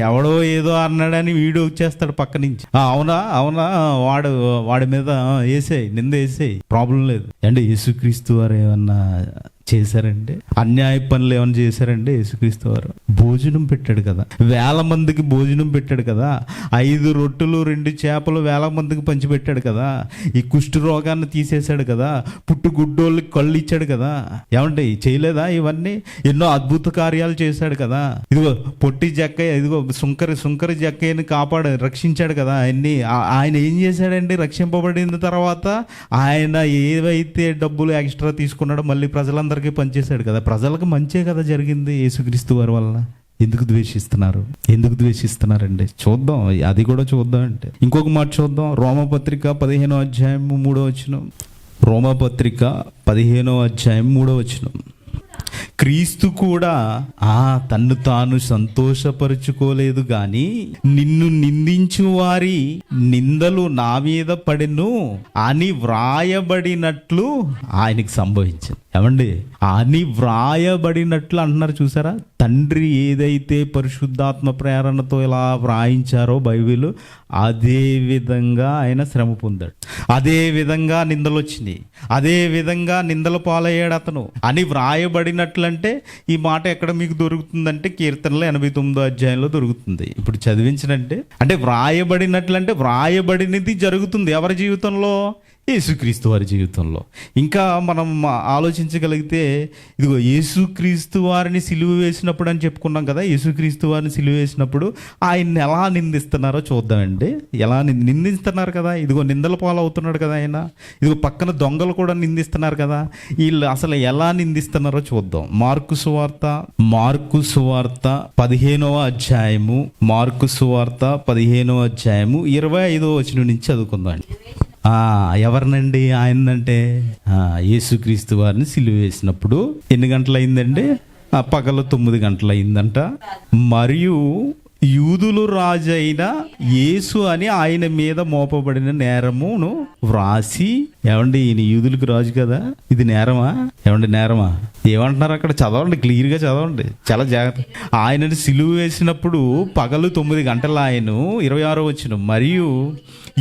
ఎవడో ఏదో అన్నాడని వీడియో వచ్చేస్తాడు పక్క నుంచి. అవునా వాడి మీద నింద వేసేయి, ప్రాబ్లం లేదు. అంటే యేసుక్రీస్తు వారు ఏమన్నా చేశారండి? అన్యాయ పనులు ఏమైనా చేశారండి? యేసుక్రీస్తు వారు భోజనం పెట్టాడు కదా, 1000 మందికి భోజనం పెట్టాడు కదా, 5 రొట్టెలు 2 చేపలు 1000 మందికి పంచిపెట్టాడు కదా, ఈ కుష్టు రోగాన్ని తీసేశాడు కదా, పుట్టుగుడ్డోళ్ళకి కళ్ళు ఇచ్చాడు కదా. ఏమంటే చేయలేదా? ఇవన్నీ ఎన్నో అద్భుత కార్యాలు చేశాడు కదా. ఇదిగో పొట్టి జక్కయ్య, ఇదిగో సుంకరి జక్కయ్యని రక్షించాడు కదా. ఆయన ఏం చేశాడండి? రక్షింపబడిన తర్వాత ఆయన ఏవైతే డబ్బులు ఎక్స్ట్రా తీసుకున్నాడో మళ్ళీ ప్రజలందరికీ పనిచేశాడు కదా. ప్రజలకు మంచే కదా జరిగింది యేసుక్రీస్తు వారి వల్ల. ఎందుకు ద్వేషిస్తున్నారండి? చూద్దాం, అది కూడా చూద్దాం. అంటే ఇంకొక మాట చూద్దాం. రోమపత్రిక 15వ అధ్యాయం 3వ వచనం. రోమపత్రిక 15వ అధ్యాయం 3వ వచనం. క్రీస్తు కూడా తన్ను తాను సంతోషపరుచుకోలేదు గాని నిన్ను నిందించు వారి నిందలు నా మీద పడెను అని వ్రాయబడినట్లు ఆయనకి సంభవించింది. ఏమండి? అని వ్రాయబడినట్లు అంటున్నారు, చూసారా? తండ్రి ఏదైతే పరిశుద్ధాత్మ ప్రేరణతో ఇలా వ్రాయించారో బైబిల్, అదే విధంగా ఆయన శ్రమ పొందాడు, అదే విధంగా నిందలు వచ్చినాయి, అదే విధంగా నిందల పాలయ్యాడు అతను అని వ్రాయబడినట్లంటే ఈ మాట ఎక్కడ మీకు దొరుకుతుందంటే కీర్తనలో 89వ అధ్యాయంలో దొరుకుతుంది. ఇప్పుడు చదివించనంటే అంటే వ్రాయబడినట్లంటే వ్రాయబడినది జరుగుతుంది ఎవరి జీవితంలో? యేసుక్రీస్తు వారి జీవితంలో. ఇంకా మనం ఆలోచించగలిగితే ఇదిగో యేసుక్రీస్తు వారిని సిలువ వేసినప్పుడు అని చెప్పుకున్నాం కదా, యేసుక్రీస్తు వారిని సిలువ వేసినప్పుడు ఆయన్ని ఎలా నిందిస్తున్నారో చూద్దామండి. ఎలా నిందిస్తున్నారు కదా, ఇదిగో నిందల పాలు అవుతున్నాడు కదా ఆయన, ఇదిగో పక్కన దొంగలు కూడా నిందిస్తున్నారు కదా, వీళ్ళు అసలు ఎలా నిందిస్తున్నారో చూద్దాం. మార్కు సువార్త 15వ అధ్యాయము, మార్కు సువార్త 15వ అధ్యాయము 25వ వచనం నుంచి చదువుకుందాం. ఎవరినండి ఆయనంటే యేసుక్రీస్తు వారిని సిలువ వేసినప్పుడు ఎన్ని గంటలు అయిందండి? పగలు 9 గంటలు అయిందంట. మరియు యూదులు రాజైన యేసు అని ఆయన మీద మోపబడిన నేరమును వ్రాసి, ఏమండి ఈయన యూదులకు రాజు కదా, ఇది నేరమా? ఏమండి నేరమా? ఏమంటున్నారు అక్కడ? చదవండి, క్లియర్గా చదవండి, చాలా జాగ్రత్త. ఆయనని సిలువ వేసినప్పుడు పగలు 9 గంటల ఆయన 26వ వచనం, మరియు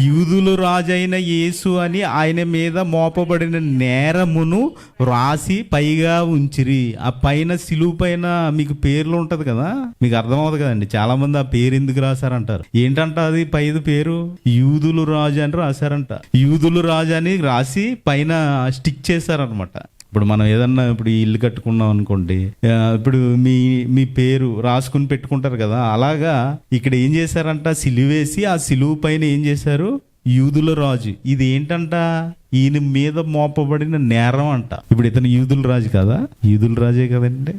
యూదులు రాజైన యేసు అని ఆయన మీద మోపబడిన నేరమును వ్రాసి పైగా ఉంచిరి. ఆ పైన సిలువ పైన మీకు పేర్లు ఉంటది కదా, మీకు అర్థమవుతుంది కదండి. చాలా మంది ఆ పేరు ఎందుకు రాశారంటారు. ఏంటంట అది పైది పేరు? యూదులు రాజు అని రాశారంట. యూదులు రాజు అని రాసి పైన స్టిక్ చేశారనమాట. ఇప్పుడు మనం ఏదన్నా ఇప్పుడు ఇల్లు కట్టుకున్నాం అనుకోండి, ఇప్పుడు మీ పేరు రాసుకుని పెట్టుకుంటారు కదా, అలాగా ఇక్కడ ఏం చేశారంట, సిలువేసి ఆ సిలువు పైన ఏం చేశారు? యూదుల రాజు. ఇది ఏంటంట? ఈయన మీద మోపబడిన నేరం అంట. ఇప్పుడు ఇతను యూదుల రాజు కదా, యూదుల రాజే కదండి.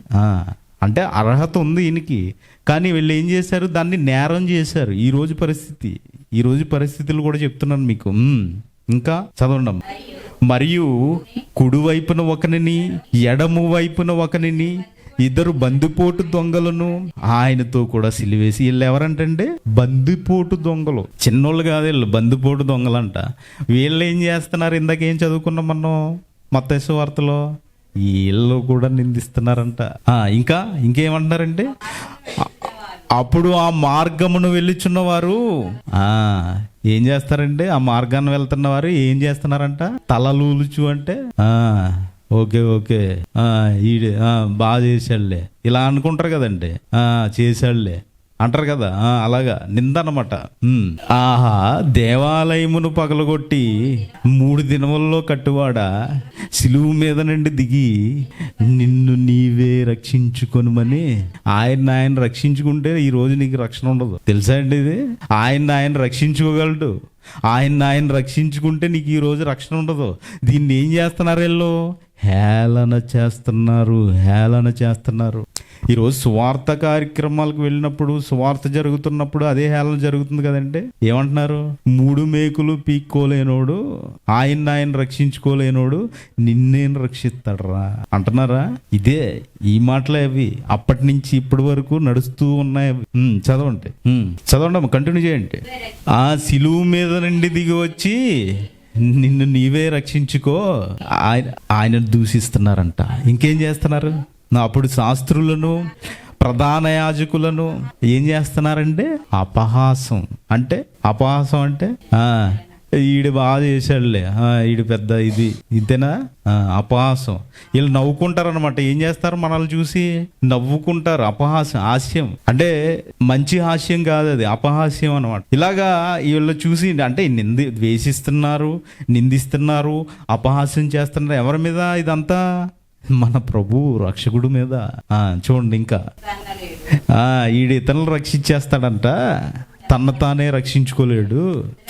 అంటే అర్హత ఉంది ఈయనకి, కానీ వీళ్ళు ఏం చేశారు? దాన్ని నేరం చేశారు. ఈ రోజు పరిస్థితులు కూడా చెప్తున్నాను మీకు. ఇంకా చదవండి. మరియు కుడివైపున ఒకనిని ఎడము వైపున ఒకనిని ఇద్దరు బందిపోటు దొంగలను ఆయనతో కూడా సిలివేసి. వీళ్ళు ఎవరంటే బందిపోటు దొంగలు, చిన్నోళ్ళు కాదు వీళ్ళు, బందిపోటు దొంగలంట. వీళ్ళు ఏం చేస్తున్నారు? ఇందాకేం చదువుకున్నాం మనం మత్తయి సువార్తలో, వీళ్ళు కూడా నిందిస్తున్నారంట. ఇంకేమంటున్నారంటే, అప్పుడు ఆ మార్గమును వెళ్ళుచున్నవారు ఏం చేస్తారంటే, ఆ మార్గాన్ని వెళ్తున్న వారు ఏం చేస్తున్నారంట? తలలూలుచు అంటే ఓకే ఈడే బాగా చేశాడులే ఇలా అనుకుంటారు కదండి. చేశాడులే అంటారు కదా, అలాగా నింద అన్నమాట. దేవాలయమును పగలగొట్టి 3 దినముల్లో కట్టువాడా, సిలువు మీద నుండి దిగి నిన్ను నీవే రక్షించుకొనుమని ఆయన రక్షించుకుంటే ఈ రోజు నీకు రక్షణ ఉండదు. తెలుసా అండి ఇది? ఆయన రక్షించుకోగలడు. ఆయన రక్షించుకుంటే నీకు ఈ రోజు రక్షణ ఉండదు. దీన్ని ఏం చేస్తున్నారు వీళ్ళు? హేళన చేస్తున్నారు. ఈరోజు సువార్త కార్యక్రమాలకు వెళ్ళినప్పుడు, సువార్త జరుగుతున్నప్పుడు అదే హేళన జరుగుతుంది కదండి. ఏమంటున్నారు? 3 మేకులు పీక్కోలేనోడు, ఆయన రక్షించుకోలేనోడు నిన్నేం రక్షిస్తాడరా అంటున్నారా? ఇదే ఈ మాటలే అవి అప్పటి నుంచి ఇప్పటి వరకు నడుస్తూ ఉన్నాయి. చదవండి, కంటిన్యూ చేయండి. ఆ సిలువు మీద నుండి దిగి వచ్చి నిన్ను నీవే రక్షించుకో ఆయన దూషిస్తున్నారంట. ఇంకేం చేస్తున్నారు? అప్పుడు శాస్త్రులను, ప్రధాన యాజకులను ఏం చేస్తున్నారంటే అపహాసం అంటే ఈడు బాగా చేశాడులే, ఈడు పెద్ద ఇంతేనా అపహాసం. వీళ్ళు నవ్వుకుంటారు. ఏం చేస్తారు? మనల్ని చూసి నవ్వుకుంటారు. హాస్యం అంటే మంచి హాస్యం కాదు, అది అపహాస్యం అనమాట. ఇలాగా వీళ్ళు చూసి అంటే నిందిస్తున్నారు, అపహాస్యం చేస్తున్నారు. ఎవరి మీద? ఇదంతా మన ప్రభు రక్షకుడు మీద. చూడండి, ఇంకా ఈడు ఇతరులు రక్షించేస్తాడంట, తన తానే రక్షించుకోలేడు.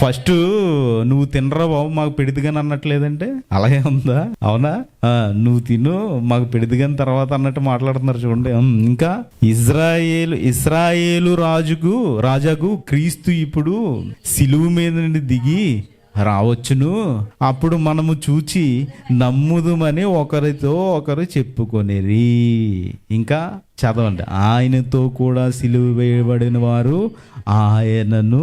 ఫస్ట్ నువ్వు తినరా బాబు మాకు పెడిదిగాని అన్నట్లేదంటే అలాగే ఉందా? అవునా? నువ్వు తిను మాకు పెడిదిగాని తర్వాత అన్నట్టు మాట్లాడుతున్నారు చూడండి. ఇంకా ఇస్రాయేలు రాజాకు క్రీస్తు ఇప్పుడు సిలువు మీద నుండి దిగి రావచ్చును, అప్పుడు మనము చూచి నమ్ముదుమని ఒకరితో ఒకరు చెప్పుకొనిరి. ఇంకా చదవండి. ఆయనతో కూడా సిలువ వేయబడిన వారు ఆయనను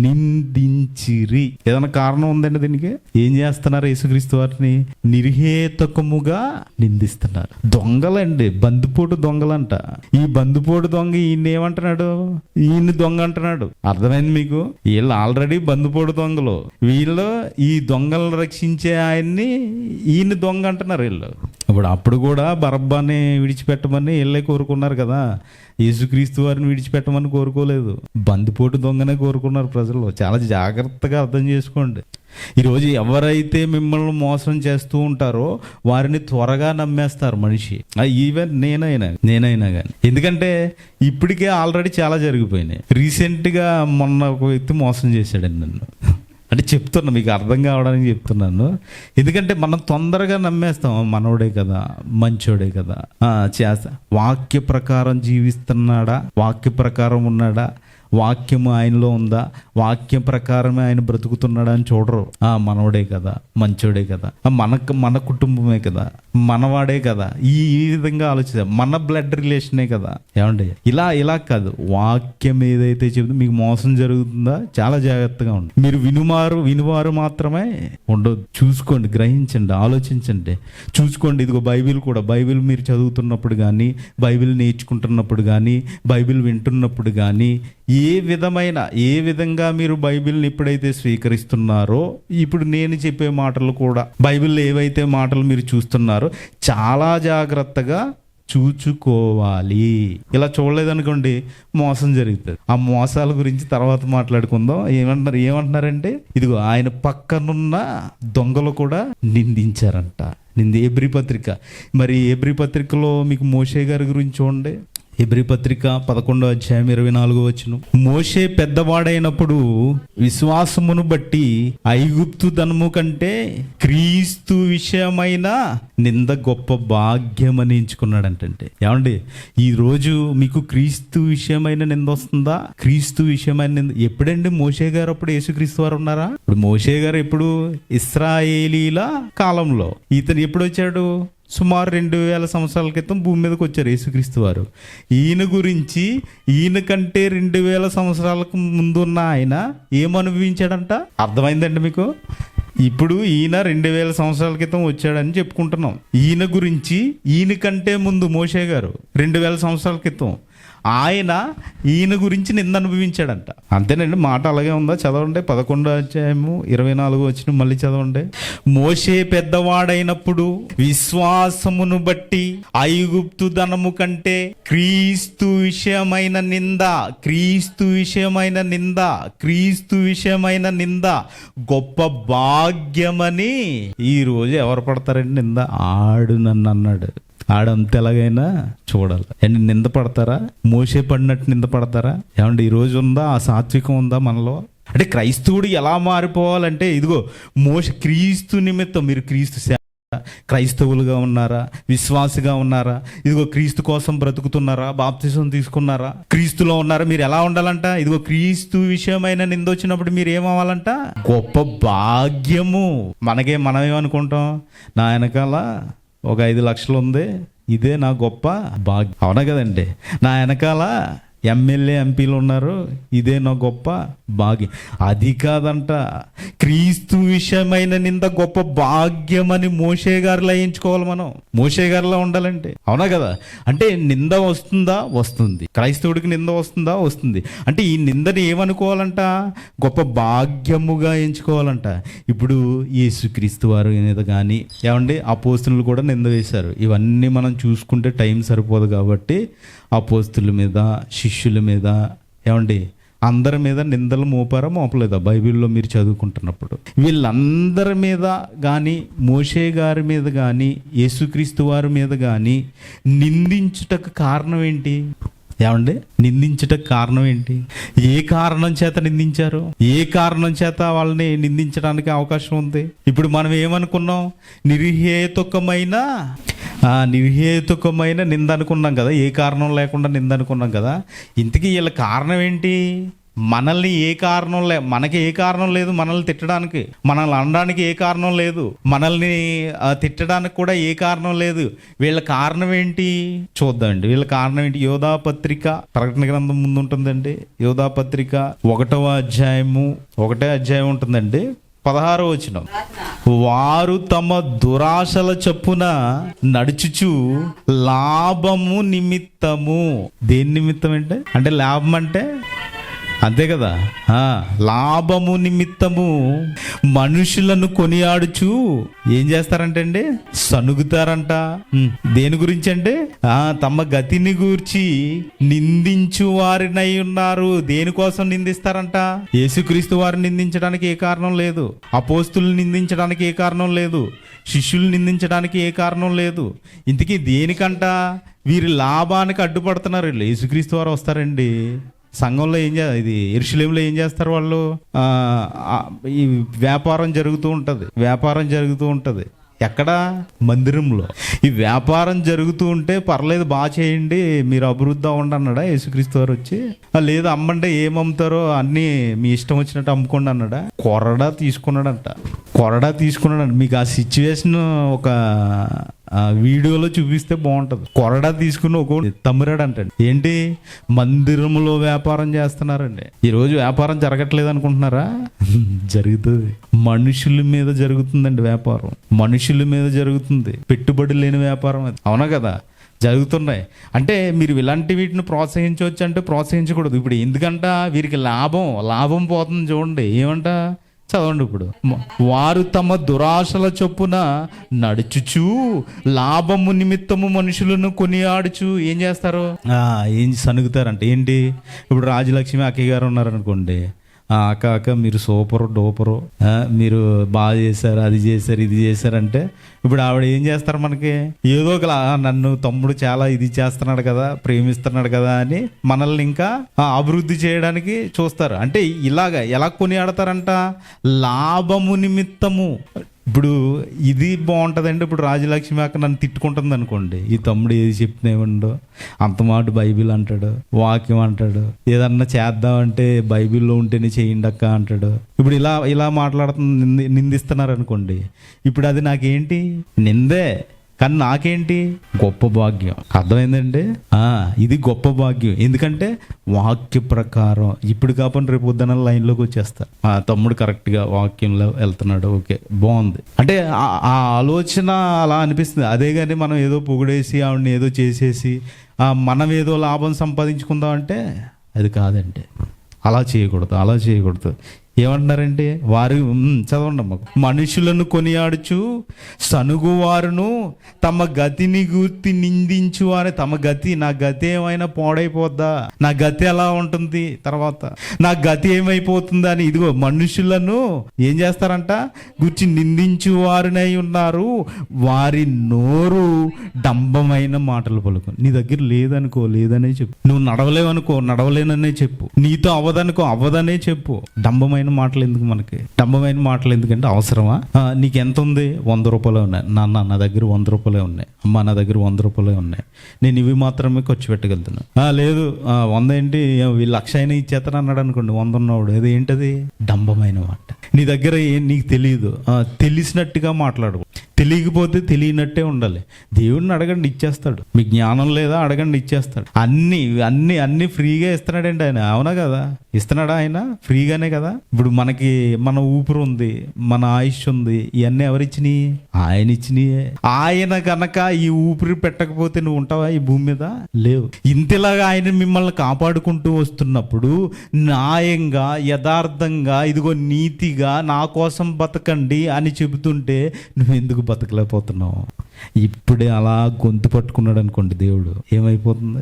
నిందించిరి. ఏదైనా కారణం ఉందండి దీనికి? ఏం చేస్తున్నారు? యేసుక్రీస్తు వారిని నిర్హేతుకముగా నిందిస్తున్నారు. దొంగలండి, బందిపోటు దొంగలంట. ఈ బందిపోటు దొంగ ఈయన ఏమంటున్నాడు? ఈయన దొంగ అంటున్నాడు. అర్థమైంది మీకు? వీళ్ళు ఆల్రెడీ బందిపోటు దొంగలు. వీళ్ళు ఈ దొంగలను రక్షించే ఆయన్ని ఈయన దొంగ అంటున్నారు వీళ్ళు. అప్పుడు కూడా బరబ్బాని విడిచిపెట్టమని వీళ్ళే కోరుకున్నారు కదా, యేసుక్రీస్తు వారిని విడిచిపెట్టమని కోరుకోలేదు. బందిపోటు దొంగనే కోరుకున్నారు ప్రజలు. చాలా జాగ్రత్తగా అర్థం చేసుకోండి. ఈరోజు ఎవరైతే మిమ్మల్ని మోసం చేస్తూ ఉంటారో వారిని త్వరగా నమ్మేస్తారు మనిషి. ఈవెన్ నేనైనా కానీ. ఎందుకంటే ఇప్పటికే ఆల్రెడీ చాలా జరిగిపోయినాయి. రీసెంట్గా మొన్న ఒక వ్యక్తి మోసం చేశాడండి నన్ను. అంటే చెప్తున్నా, మీకు అర్థం కావడానికి చెప్తున్నాను. ఎందుకంటే మనం తొందరగా నమ్మేస్తాం, మనోడే కదా, మంచోడే కదా, చేస్తా. వాక్య ప్రకారం జీవిస్తున్నాడా, వాక్య ప్రకారం ఉన్నాడా, వాక్యము ఆయనలో ఉందా, వాక్యం ప్రకారమే ఆయన బ్రతుకుతున్నాడా అని చూడరు. మనోడే కదా, మంచోడే కదా, మన కుటుంబమే కదా, మనవాడే కదా, ఈ విధంగా ఆలోచిస్తారు. మన బ్లడ్ రిలేషనే కదా. ఏమండి, ఇలా కాదు. వాక్యం ఏదైతే చెబుతుందో మీకు మోసం జరుగుతుందా, చాలా జాగ్రత్తగా ఉండండి. మీరు వినువారు మాత్రమే ఉండదు. చూసుకోండి, గ్రహించండి, ఆలోచించండి, చూసుకోండి. ఇదిగో బైబిల్ మీరు చదువుతున్నప్పుడు కానీ, బైబిల్ నేర్చుకుంటున్నప్పుడు కానీ, బైబిల్ వింటున్నప్పుడు కానీ, ఏ విధంగా మీరు బైబిల్ని ఎప్పుడైతే స్వీకరిస్తున్నారో, ఇప్పుడు నేను చెప్పే మాటలు కూడా, బైబిల్లో ఏవైతే మాటలు మీరు చూస్తున్నారో చాలా జాగ్రత్తగా చూచుకోవాలి. ఇలా చూడలేదనుకోండి, మోసం జరుగుతుంది. ఆ మోసాల గురించి తర్వాత మాట్లాడుకుందాం. ఏమంటున్నారంటే, ఇదిగో ఆయన పక్కనున్న దొంగలు కూడా నిందించారంట. హెబ్రీ పత్రిక. మరి హెబ్రీ పత్రికలో మీకు మోషే గారి గురించి చూడండి. హెబ్రీ పత్రిక 11వ అధ్యాయం 24వ వచనం. మోషే పెద్దవాడైనప్పుడు విశ్వాసమును బట్టి ఐగుప్తు ధనము కంటే క్రీస్తు విషయమైన నింద గొప్ప భాగ్యమని ఎంచుకున్నాడంటే. ఏమండి, ఈ రోజు మీకు క్రీస్తు విషయమైన నింద వస్తుందా? క్రీస్తు విషయమైన నింద ఎప్పుడండి? మోషే గారు అప్పుడు యేసుక్రీస్తు వారు ఉన్నారా? ఇప్పుడు మోషే గారు ఎప్పుడు? ఇశ్రాయేలీల కాలంలో. ఇతను ఎప్పుడు వచ్చాడు? సుమారు 2000 సంవత్సరాల క్రితం భూమి మీదకి వచ్చారు యేసుక్రీస్తు వారు. ఈయన కంటే 2000 సంవత్సరాలకు ముందున్న ఆయన ఏమనుభవించాడంట? అర్థమైందండి మీకు? ఇప్పుడు ఈయన 2000 సంవత్సరాల క్రితం వచ్చాడని చెప్పుకుంటున్నాం. ఈయన కంటే ముందు మోషే గారు 2000 సంవత్సరాల క్రితం ఈయన గురించి నింద అనుభవించాడంట. అంతేనండి, మాట అలాగే ఉందా? చదవండి 11వ అధ్యాయము 24వ వచనం మళ్ళీ చదవండి. మోషే పెద్దవాడైనప్పుడు విశ్వాసమును బట్టి ఐగుప్తు ధనము కంటే క్రీస్తు విషయమైన నింద గొప్ప భాగ్యమని. ఈ రోజు ఎవరు పడతారండి నింద? ఆడు నన్ను అన్నాడు. ఆడంత ఎలాగైనా చూడాలి. అండ్ నింద పడతారా? మోసే పడినట్టు నింద పడతారా? ఏమంటే ఈ రోజు ఉందా ఆ సాత్వికం? ఉందా మనలో? అంటే క్రైస్తవుడు ఎలా మారిపోవాలంటే, ఇదిగో క్రీస్తు నిమిత్తం మీరు క్రైస్తవులుగా ఉన్నారా? విశ్వాసిగా ఉన్నారా? ఇదిగో క్రీస్తు కోసం బ్రతుకుతున్నారా? బాప్తిసం తీసుకున్నారా? క్రీస్తులో ఉన్నారా? మీరు ఎలా ఉండాలంట? ఇదిగో క్రీస్తు విషయమైన నింద వచ్చినప్పుడు మీరు ఏమవ్వాలంట? గొప్ప భాగ్యము. మనమేమనుకుంటాం? నా వెనకాల ఒక 5 లక్షలు ఉంది, ఇదే నా గొప్ప భాగ్యం. అవునా కదండి? నా వెనకాల ఎమ్మెల్యే ఎంపీలు ఉన్నారు, ఇదే నా గొప్ప భాగ్యం. అది కాదంట. క్రీస్తు విషయమైన నింద గొప్ప భాగ్యం అని మోషే గారిలో ఎంచుకోవాలి. మనం మోషే గారిలో ఉండాలంటే. అవునా కదా? అంటే నింద వస్తుందా? వస్తుంది. క్రైస్తవుడికి నింద వస్తుందా? వస్తుంది. అంటే ఈ నిందని ఏమనుకోవాలంట? గొప్ప భాగ్యముగా ఎంచుకోవాలంట. ఇప్పుడు యేసుక్రీస్తు వారి మీద కానీ, ఏమండి, అపోస్తలులు కూడా నింద వేశారు. ఇవన్నీ మనం చూసుకుంటే టైం సరిపోదు కాబట్టి అపోస్తలుల మీద, శిష్యుల మీద, ఏమండి, అందరి మీద నిందలు మోపారా? మోపలేదా? బైబిల్లో మీరు చదువుకుంటున్నప్పుడు వీళ్ళందరి మీద కానీ, మోషే గారి మీద కానీ, యేసుక్రీస్తు వారి మీద కానీ నిందించుటకు కారణం ఏంటి? ఏమండి, నిందించటకు కారణం ఏంటి? ఏ కారణం చేత నిందించారు? ఏ కారణం చేత వాళ్ళని నిందించడానికి అవకాశం ఉంది? ఇప్పుడు మనం ఏమనుకున్నాం? నిర్హేతుకమైన నింద అనుకున్నాం కదా. ఏ కారణం లేకుండా నింద అనుకున్నాం కదా. ఇంతకీ వీళ్ళ కారణం ఏంటి? మనల్ని మనకి ఏ కారణం లేదు మనల్ని తిట్టడానికి, మనల్ని అనడానికి ఏ కారణం లేదు, మనల్ని తిట్టడానికి కూడా ఏ కారణం లేదు. వీళ్ళ కారణం ఏంటి చూద్దామండి. వీళ్ళ కారణం ఏంటి? యోధాపత్రిక, ప్రకటన గ్రంథం ముందు ఉంటుందండి. యోధాపత్రిక 1వ అధ్యాయం ఉంటుందండి. 16వ వచనం, వారు తమ దురాశల చొప్పున నడుచుచు లాభము నిమిత్తము. దేని నిమిత్తం అంటే లాభం అంటే అంతే కదా, లాభము నిమిత్తము మనుషులను కొనియాడుచు ఏం చేస్తారంటే అండి, సనుగుతారంట. దేని గురించి అంటే తమ గతిని గూర్చి నిందించు వారినై ఉన్నారు. దేనికోసం నిందిస్తారంట? యేసుక్రీస్తు వారిని నిందించడానికి ఏ కారణం లేదు, అపోస్తులను నిందించడానికి ఏ కారణం లేదు, శిష్యులు నిందించడానికి ఏ కారణం లేదు. ఇంతకీ దేనికంట? వీరి లాభానికి అడ్డుపడుతున్నారు. యేసుక్రీస్తు వారు వస్తారండి, సంఘంలో యెరూషలేములో ఏం చేస్తారు వాళ్ళు? ఈ వ్యాపారం జరుగుతూ ఉంటుంది. ఎక్కడ? మందిరంలో. ఈ వ్యాపారం జరుగుతూ ఉంటే పర్లేదు, బాగా చేయండి, మీరు అభివృద్ధి అవ్వండి అన్నాడా యేసుక్రీస్తు వారు వచ్చి? లేదు, అమ్మంటే ఏమమ్ముతారో అన్నీ మీ ఇష్టం వచ్చినట్టు అమ్ముకోండి అన్నాడా? కొరడా తీసుకున్నాడంట. మీకు ఆ సిచ్యువేషన్ ఒక వీడియోలో చూపిస్తే బాగుంటుంది. కొరడా తీసుకుని ఒక తమ్మురాడు అంటండి. ఏంటి? మందిరంలో వ్యాపారం చేస్తున్నారండి. ఈరోజు వ్యాపారం జరగట్లేదు అనుకుంటున్నారా? జరుగుతుంది. మనుషుల మీద జరుగుతుందండి వ్యాపారం, మనుషుల మీద జరుగుతుంది. పెట్టుబడి లేని వ్యాపారం అది. అవునా కదా? జరుగుతున్నాయి. అంటే మీరు ఇలాంటి వీటిని ప్రోత్సహించవచ్చు అంటే ప్రోత్సహించకూడదు. ఇప్పుడు ఎందుకంట? వీరికి లాభం పోతుంది. చూడండి ఏమంట, చదవండి ఇప్పుడు. వారు తమ దురాశల చొప్పున నడుచుచు లాభము నిమిత్తము మనుషులను కొనియాడుచు ఏం చేస్తారు? ఏం సనుగుతారంట. ఏంటి? ఇప్పుడు రాజలక్ష్మి అక్కయ్య గారు ఉన్నారనుకోండి, అక్క మీరు సూపరు డూపరు, మీరు బాగా చేశారు, అది చేశారు, ఇది చేశారంటే ఇప్పుడు ఆవిడ ఏం చేస్తారు? మనకి ఏదో ఒక నన్ను తమ్ముడు చాలా ఇది చేస్తున్నాడు కదా, ప్రేమిస్తున్నాడు కదా అని మనల్ని ఇంకా అభివృద్ధి చేయడానికి చూస్తారు. అంటే ఎలా కొనియాడతారంట? లాభము నిమిత్తము. ఇప్పుడు ఇది బాగుంటుందండి. ఇప్పుడు రాజలక్ష్మి అక్క నన్ను తిట్టుకుంటుంది అనుకోండి, ఈ తమ్ముడు ఏది చెప్తున్నావుండో అంత మాట బైబిల్ అంటాడు, వాక్యం అంటాడు, ఏదన్నా చేద్దామంటే బైబిల్లో ఉంటేనే చేయండి అక్క అంటాడు. ఇప్పుడు ఇలా మాట్లాడుతుంది, నిందిస్తున్నారు అనుకోండి. ఇప్పుడు అది నాకేంటి? నిందే. కానీ నాకేంటి? గొప్ప భాగ్యం. అర్థమైందండి? ఇది గొప్ప భాగ్యం. ఎందుకంటే వాక్య ప్రకారం ఇప్పుడు కాకుండా రేపు పొద్దున లైన్లోకి వచ్చేస్తా, తమ్ముడు కరెక్ట్గా వాక్యంలో వెళ్తున్నాడు, ఓకే బాగుంది అంటే ఆ ఆలోచన అలా అనిపిస్తుంది. అదే కానీ మనం ఏదో పొగిడేసి ఆవిడని ఏదో చేసేసి మనం ఏదో లాభం సంపాదించుకుందాం అంటే అది కాదండి. అలా చేయకూడదు. ఏమంటున్నారంటే వారు చదవండి అమ్మ. మనుషులను కొనియాడుచు సనుగువారును తమ గతిని గుర్తి నిందించు వారు. తమ గతి, నా గతి ఏమైనా పాడైపోద్దా, నా గతి ఎలా ఉంటుంది, తర్వాత నా గతి ఏమైపోతుందా అని ఇదిగో మనుషులను ఏం చేస్తారంట? గుర్చి నిందించు వారినై ఉన్నారు. వారి నోరు డంబమైన మాటలు పలుకు. నీ దగ్గర లేదనే చెప్పు. నువ్వు నడవలేవనుకో, నడవలేననే చెప్పు. నీతో అవ్వదనే చెప్పు. డంబమైన మాటలు ఎందుకు మనకి? డంబమైన మాటలు ఎందుకంటే అవసరమా? నీకు ఎంత ఉంది? 100 రూపాయలే ఉన్నాయి. నా దగ్గర 100 రూపాయలే ఉన్నాయి. అమ్మ నా దగ్గర 100 రూపాయలే ఉన్నాయి. నేను ఇవి మాత్రమే ఖర్చు పెట్టగలుగుతాను. లేదు 100 ఏంటి, వీళ్ళు 1,00,000 అయినా ఇచ్చేస్తాను అన్నాడు అనుకోండి 100 ఉన్నవాడు. అది ఏంటది? డంబమైన మాట. నీ దగ్గర నీకు తెలియదు, తెలిసినట్టుగా మాట్లాడు. తెలియకపోతే తెలియనట్టే ఉండాలి. దేవుడిని అడగండి, ఇచ్చేస్తాడు. మీ జ్ఞానం లేదా? అడగండి, ఇచ్చేస్తాడు. అన్ని ఫ్రీగా ఇస్తున్నాడండి ఆయన. అవునా కదా? ఇస్తున్నాడా ఆయన? ఫ్రీగానే కదా. ఇప్పుడు మన ఊపిరి ఉంది, మన ఆయుష్ ఉంది, ఇవన్నీ ఎవరిచ్చినాయి? ఆయన ఇచ్చినాయే. ఆయన కనుక ఈ ఊపిరి పెట్టకపోతే నువ్వు ఉంటావా ఈ భూమి మీద? లేవు. ఇంతలాగా ఆయన మిమ్మల్ని కాపాడుకుంటూ వస్తున్నప్పుడు న్యాయంగా, యథార్థంగా, ఇదిగో నీతిగా నా కోసం బతకండి అని చెబుతుంటే నువ్వు ఎందుకు బతకలేకపోతున్నావు? ఇప్పుడే అలా గొంతు పట్టుకున్నాడు అనుకోండి దేవుడు, ఏమైపోతుంది?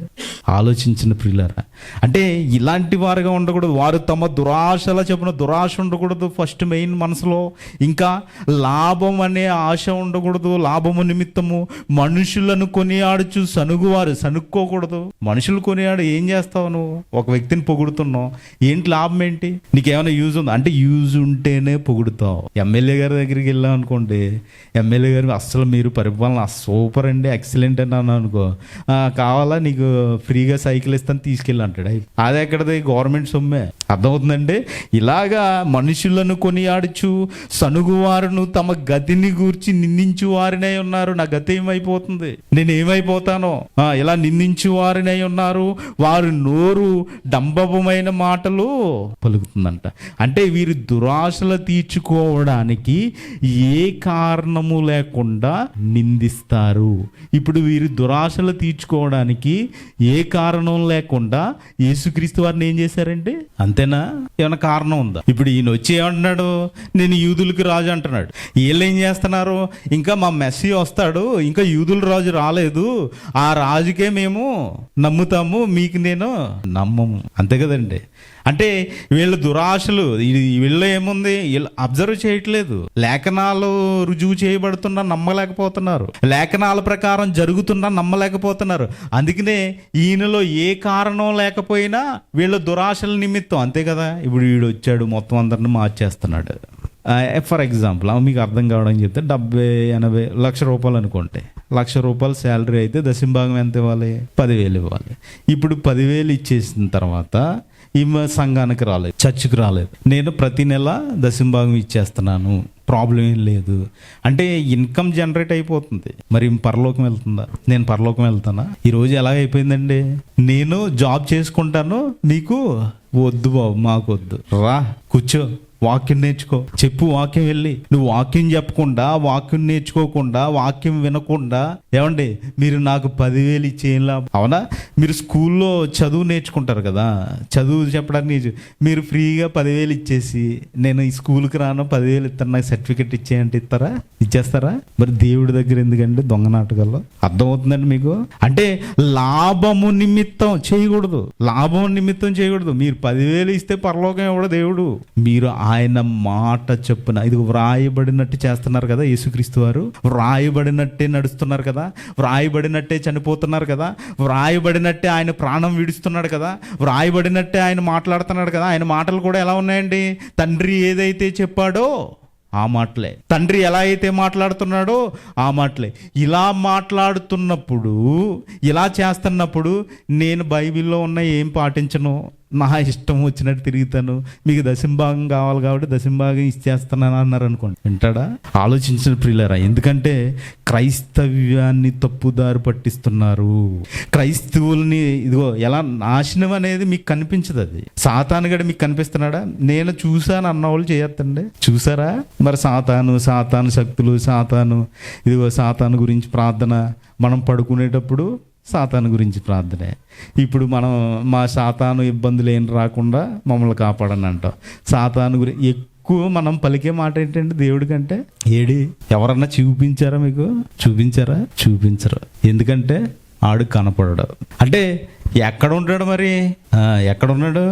ఆలోచించిన ప్రియులారా. అంటే ఇలాంటి వారుగా ఉండకూడదు. వారు తమ దురాశల చెప్పున దురాశ ఉండకూడదు ఫస్ట్ మెయిన్ మనసులో. ఇంకా లాభం అనే ఆశ ఉండకూడదు. లాభము నిమిత్తము మనుషులను కొనియాడుచు సనుక్కోకూడదు. మనుషులు కొనియాడు ఏం చేస్తావు నువ్వు? ఒక వ్యక్తిని పొగుడుతున్నావు, ఏంటి లాభం ఏంటి? నీకేమైనా యూజ్ ఉందా అంటే యూజ్ ఉంటేనే పొగుడుతావు. ఎమ్మెల్యే గారి దగ్గరికి వెళ్ళాం అనుకోండి, ఎమ్మెల్యే గారు అస్సలు మీరు పరిపాలన చెప్పాలి సూపర్ అండి, ఎక్సలెంట్ అని అన్నాను అనుకో, కావాలా నీకు ఫ్రీగా సైకిల్ ఇస్తాను తీసుకెళ్ళి అంటాడు. అది ఎక్కడది? గవర్నమెంట్ సొమ్మే. అర్థమవుతుందండి? ఇలాగా మనుషులను కొనియాడుచు సనుగువారును తమ గతిని గూర్చి నిందించు వారినై ఉన్నారు. నా గతి ఏమైపోతుంది, నేను ఏమైపోతానో, ఇలా నిందించు వారినై ఉన్నారు. వారు నోరు డంబమైన మాటలు పలుకుతుందంట. అంటే వీరు దురాశలు తీర్చుకోవడానికి ఏ కారణము లేకుండా నిందిస్తారు. ఇప్పుడు వీరు దురాశలు తీర్చుకోవడానికి ఏ కారణం లేకుండా యేసుక్రీస్తు వారిని ఏం చేశారంటే, అంతేనా? ఏమైనా కారణం ఉందా? ఇప్పుడు ఈయన వచ్చి ఏమంటున్నాడు, నేను యూదులకు రాజు అంటున్నాడు. వీళ్ళు ఏం చేస్తున్నారు, ఇంకా మా మెస్సీ వస్తాడు, ఇంకా యూదుల రాజు రాలేదు, ఆ రాజుకే మేము నమ్ముతాము, మీకు నేను నమ్మము. అంతే కదండి. అంటే వీళ్ళ దురాశలు, వీళ్ళు ఏముంది, వీళ్ళు అబ్జర్వ్ చేయట్లేదు. లేఖనాలు రుజువు చేయబడుతున్నా నమ్మలేకపోతున్నారు, లేఖనాల ప్రకారం జరుగుతున్నా నమ్మలేకపోతున్నారు. అందుకనే ఈయనలో ఏ కారణం లేకపోయినా వీళ్ళ దురాశల నిమిత్తం, అంతే కదా. ఇప్పుడు వీడు వచ్చాడు మొత్తం అందరిని మార్చేస్తున్నాడు. ఫర్ ఎగ్జాంపుల్ మీకు అర్థం కావడం చెప్తే 70-80 లక్ష రూపాయలు అనుకుంటే, 1,00,000 రూపాయలు శాలరీ అయితే దశంభాగం ఎంత ఇవ్వాలి? 10,000 ఇవ్వాలి. ఇప్పుడు 10,000 ఇచ్చేసిన తర్వాత ఈమె సంఘానికి రాలేదు, చర్చికి రాలేదు, నేను ప్రతి నెల దశంభాగం ఇచ్చేస్తున్నాను, ప్రాబ్లం ఏం లేదు అంటే ఇన్కమ్ జనరేట్ అయిపోతుంది. మరి పరలోకం వెళ్తుందా? నేను పరలోకం వెళ్తానా? ఈరోజు ఎలా అయిపోయిందండి, నేను జాబ్ చేసుకుంటాను, మీకు వద్దు బాబు, మాకు వద్దు, రా కూర్చో, వాక్యం నేర్చుకో, చెప్పు వాక్యం వెళ్ళి. నువ్వు వాక్యం చెప్పకుండా, వాక్యం నేర్చుకోకుండా, వాక్యం వినకుండా, ఏమండి మీరు నాకు 10,000 ఇచ్చేలా? అవునా? మీరు స్కూల్లో చదువు నేర్చుకుంటారు కదా, చదువు చెప్పడానికి మీరు ఫ్రీగా 10,000 ఇచ్చేసి, నేను ఈ స్కూల్కి రాను, 10,000 ఇస్తాను, నాకు సర్టిఫికెట్ ఇచ్చేయంటే ఇచ్చేస్తారా? మరి దేవుడి దగ్గర ఎందుకండి దొంగ నాటకాల్లో? అర్థమవుతుందండి మీకు? అంటే లాభము నిమిత్తం చేయకూడదు, లాభం నిమిత్తం చేయకూడదు. మీరు 10,000 ఇస్తే పరలోకం ఎవడో దేవుడు, మీరు ఆయన మాట చెప్పున ఇది వ్రాయబడినట్టు చేస్తున్నారు కదా. యేసుక్రీస్తు వారు వ్రాయబడినట్టే నడుస్తున్నారు కదా, వ్రాయబడినట్టే చనిపోతున్నారు కదా, వ్రాయబడినట్టే ఆయన ప్రాణం విడుస్తున్నాడు కదా, వ్రాయబడినట్టే ఆయన మాట్లాడుతున్నాడు కదా. ఆయన మాటలు కూడా ఎలా ఉన్నాయండి? తండ్రి ఏదైతే చెప్పాడో ఆ మాటలే, తండ్రి ఎలా అయితే మాట్లాడుతున్నాడో ఆ మాటలే. ఇలా మాట్లాడుతున్నప్పుడు, ఇలా చేస్తున్నప్పుడు నేను బైబిల్లో ఉన్న ఏం పాటించను, నా ఇష్టం వచ్చినట్టు తిరుగుతాను, మీకు దశంభాగం కావాలి కాబట్టి దశంభాగం ఇచ్చేస్తున్నాను అన్నారు అనుకోండి, వింటాడా? ఆలోచించిన ప్రియులారా. ఎందుకంటే క్రైస్తవ్యాన్ని తప్పుదారి పట్టిస్తున్నారు. క్రైస్తవుల్ని ఇదిగో ఎలా నాశనం అనేది మీకు కనిపించదు, అది సాతానుగాడు మీకు కనిపిస్తున్నాడా? నేను చూశాను అన్నవాళ్ళు చేయొద్దండి. చూసారా? మరి సాతాను శక్తులు, ఇదిగో సాతాను గురించి ప్రార్థన, మనం పడుకునేటప్పుడు సాతాను గురించి ప్రార్థనే. ఇప్పుడు మనం మా సాతాను ఇబ్బందులు ఏం రాకుండా మమ్మల్ని కాపాడని అంటాం. సాతాను గురించి ఎక్కువ మనం పలికే మాట ఏంటంటే దేవుడి కంటే ఎవరన్నా చూపించారా మీకు? చూపించరు. ఎందుకంటే ఆడు కనపడడు. అంటే ఎక్కడ ఉంటాడు మరి? ఎక్కడ ఉన్నాడు?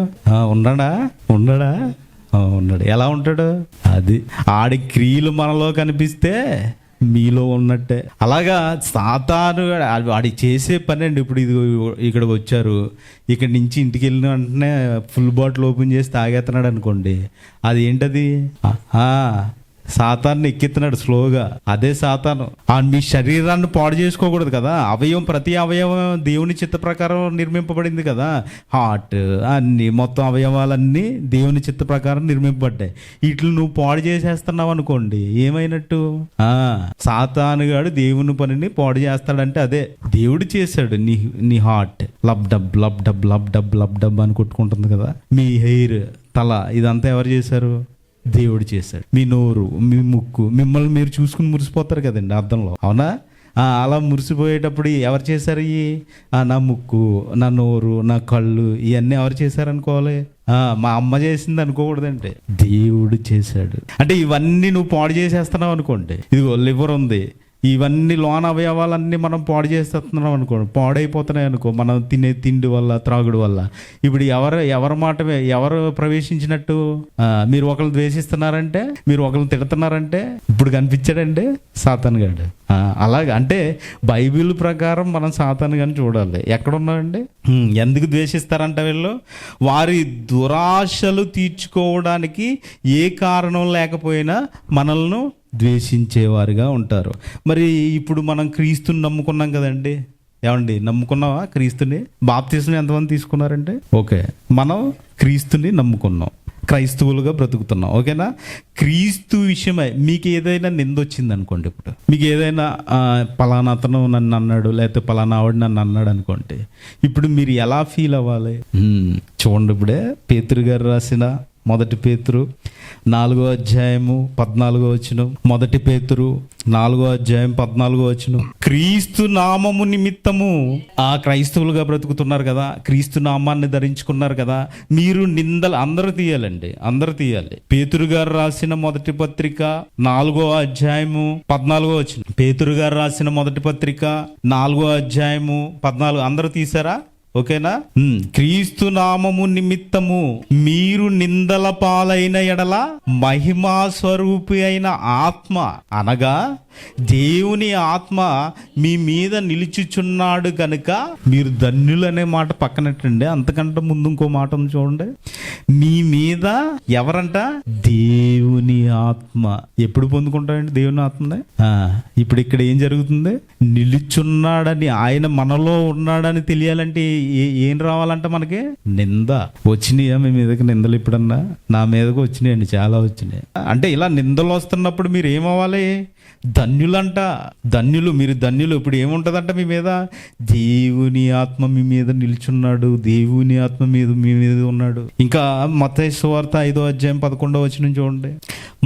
ఉన్నాడా? ఉన్నాడు. ఎలా ఉంటాడు? అది ఆడి క్రియలు మనలో కనిపిస్తే మీలో ఉన్నట్టే. అలాగా సాతాను వాడి చేసే పని అండి. ఇప్పుడు ఇది ఇక్కడికి వచ్చారు, ఇక్కడి నుంచి ఇంటికి వెళ్ళిన వెంటనే ఫుల్ బాటిల్ ఓపెన్ చేసి తాగేస్తున్నాడు అనుకోండి, అది ఏంటది? సాతాన్ని ఎక్కిస్తున్నాడు స్లోగా. అదే సాతాను. మీ శరీరాన్ని పాడు చేసుకోకూడదు కదా. ప్రతి అవయవం దేవుని చిత్త ప్రకారం నిర్మింపబడింది కదా. హార్ట్ అన్ని మొత్తం అవయవాలన్నీ దేవుని చిత్త ప్రకారం నిర్మింపబడ్డాయి. వీటిని నువ్వు పాడు చేసేస్తున్నావు అనుకోండి, ఏమైనట్టు? సాతానుగాడు దేవుని పనిని పాడు చేస్తాడంటే అదే దేవుడు చేశాడు. నీ heart lub dub lub dub lub dub lub dub అని కొట్టుకుంటుంది కదా. మీ హెయిర్, తల, ఇదంతా ఎవరు చేశారు? దేవుడు చేశాడు. మీ నోరు, మీ ముక్కు, మిమ్మల్ని మీరు చూసుకుని మురిసిపోతారు కదండి అర్థంలో, అవునా? అలా మురిసిపోయేటప్పుడు ఎవరు చేశారు? నా ముక్కు, నా నోరు, నా కళ్ళు, ఇవన్నీ ఎవరు చేశారు అనుకోవాలి? మా అమ్మ చేసింది అనుకోకూడదంటే దేవుడు చేశాడు. అంటే ఇవన్నీ నువ్వు పాడు చేసేస్తున్నావు అనుకోండి. ఇదిగో లివర్ ఉంది, ఇవన్నీ లోన అవయవాలన్నీ మనం పాడు చేస్తున్నాం అనుకో, పాడైపోతున్నాయి అనుకో, మనం తినే తిండి వల్ల, త్రాగుడు వల్ల. ఇప్పుడు ఎవరి మాట ఎవరు ప్రవేశించినట్టు? మీరు ఒకరిని ద్వేషిస్తున్నారంటే, మీరు ఒకరిని తిడుతున్నారంటే ఇప్పుడు కనిపించాడంటే సాతాను గాడు. అలాగే అంటే బైబిల్ ప్రకారం మనం సాతాను గాని చూడాలి. ఎక్కడున్నాడండి? ఎందుకు ద్వేషిస్తారంట వీళ్ళు? వారి దురాశలు తీర్చుకోవడానికి ఏ కారణం లేకపోయినా మనల్ని ద్వేషించేవారుగా ఉంటారు. మరి ఇప్పుడు మనం క్రీస్తుని నమ్ముకున్నాం కదండి. ఏమండి, నమ్ముకున్నావా క్రీస్తుని? బాప్తిస్మం ఎంతమంది తీసుకున్నారంటే? ఓకే, మనం క్రీస్తుని నమ్ముకున్నాం, క్రైస్తవులుగా బ్రతుకుతున్నాం. ఓకేనా? క్రీస్తు విషయమై మీకు ఏదైనా నిందొచ్చింది అనుకోండి, ఇప్పుడు మీకు ఏదైనా పలానా అతను నన్ను అన్నాడు, లేకపోతే పలానా ఆవిడ నన్ను అన్నాడు అనుకోండి, ఇప్పుడు మీరు ఎలా ఫీల్ అవ్వాలి? చూడండి, ఇప్పుడే పేతురు గారు రాసిన 1 పేతురు 4వ అధ్యాయము 14వ వచనం. 1 పేతురు 4వ అధ్యాయం 14వ వచనం. క్రీస్తు నామము నిమిత్తము, ఆ క్రైస్తవులుగా బ్రతుకుతున్నారు కదా, క్రీస్తు నామాన్ని ధరించుకున్నారు కదా, మీరు నిందలు అందరూ తీయాలండి, అందరూ తీయాలి. పేతురు గారు రాసిన 1 పత్రిక 4వ అధ్యాయము 14వ వచనం. పేతురు గారు రాసిన 1 పత్రిక 4వ అధ్యాయము 14. అందరూ తీసారా? ఓకేనా? క్రీస్తు నామము నిమిత్తము మీరు నిందల పాలైన ఎడల మహిమా స్వరూపి అయిన ఆత్మ, అనగా దేవుని ఆత్మ మీ మీద నిలుచుచున్నాడు కనుక మీరు ధన్యులు అనే మాట పక్కనట్టండి. అంతకంటే ముందు ఇంకో మాట ఉంది చూడండి. మీ మీద ఎవరంట? దేవుని ఆత్మ. ఎప్పుడు పొందుకుంటాడండి దేవుని ఆత్మని? ఇప్పుడు ఇక్కడ ఏం జరుగుతుంది? నిలుచున్నాడని, ఆయన మనలో ఉన్నాడని తెలియాలంటే ఏం రావాలంట మనకి? నింద. వచ్చినాయా మీ మీదకి నిందలు? ఎప్పుడన్నా నా మీదకి వచ్చినాయండి, చాలా వచ్చినాయి. అంటే ఇలా నిందలు వస్తున్నప్పుడు మీరు ఏమవ్వాలి? ధన్యులంట, ధన్యులు, మీరు ధన్యులు. ఇప్పుడు ఏముంటదంట మీ మీద? దేవుని ఆత్మ మీ మీద నిల్చున్నాడు, దేవుని ఆత్మ మీ మీద ఉన్నాడు. ఇంకా మత్తయి సువార్త 5వ అధ్యాయం 11వ వచనం చూడండి.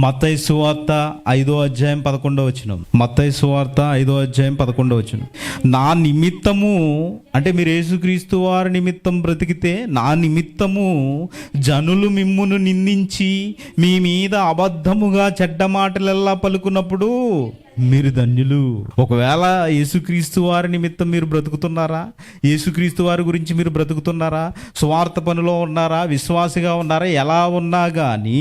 మత్తయి సువార్త 5వ అధ్యాయం 11వ వచనం. మత్తయి సువార్త 5వ అధ్యాయం 11వ వచనం. నా నిమిత్తము, అంటే మీరు యేసుక్రీస్తు వారి నిమిత్తం బ్రతికితే, నా నిమిత్తము జనులు మిమ్మును నిందించి మీ మీద అబద్ధముగా చెడ్డ మాటలెల్లా పలుకున్నప్పుడు మీరు ధన్యులు. ఒకవేళ యేసుక్రీస్తు వారి నిమిత్తం మీరు బ్రతుకుతున్నారా? యేసుక్రీస్తు వారి గురించి మీరు బ్రతుకుతున్నారా? స్వార్థ పనిలో ఉన్నారా? విశ్వాసిగా ఉన్నారా? ఎలా ఉన్నా కానీ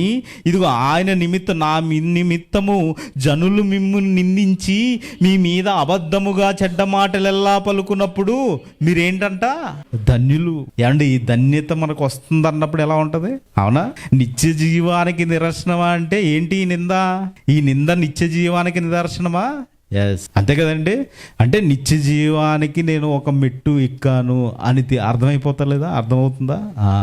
ఇదిగో ఆయన నిమిత్తం, నా నిమిత్తము జనులు మిమ్మును నిందించి మీ మీద అబద్ధముగా చెడ్డ మాటలెల్లా పలుకున్నప్పుడు మీరేంటంట? ధన్యులు. ఏమండి, ఈ ధన్యత మనకు వస్తుంది అన్నప్పుడు ఎలా ఉంటది? అవునా? నిత్య జీవానికి నిదర్శనమా అంటే ఏంటి ఈ నింద? ఈ నింద నిత్య జీవానికి నిదర్శనం. అంతే కదండి. అంటే నిత్య జీవానికి నేను ఒక మెట్టు ఎక్కాను అని అర్థమైపోతలేదా? అర్థమవుతుందా?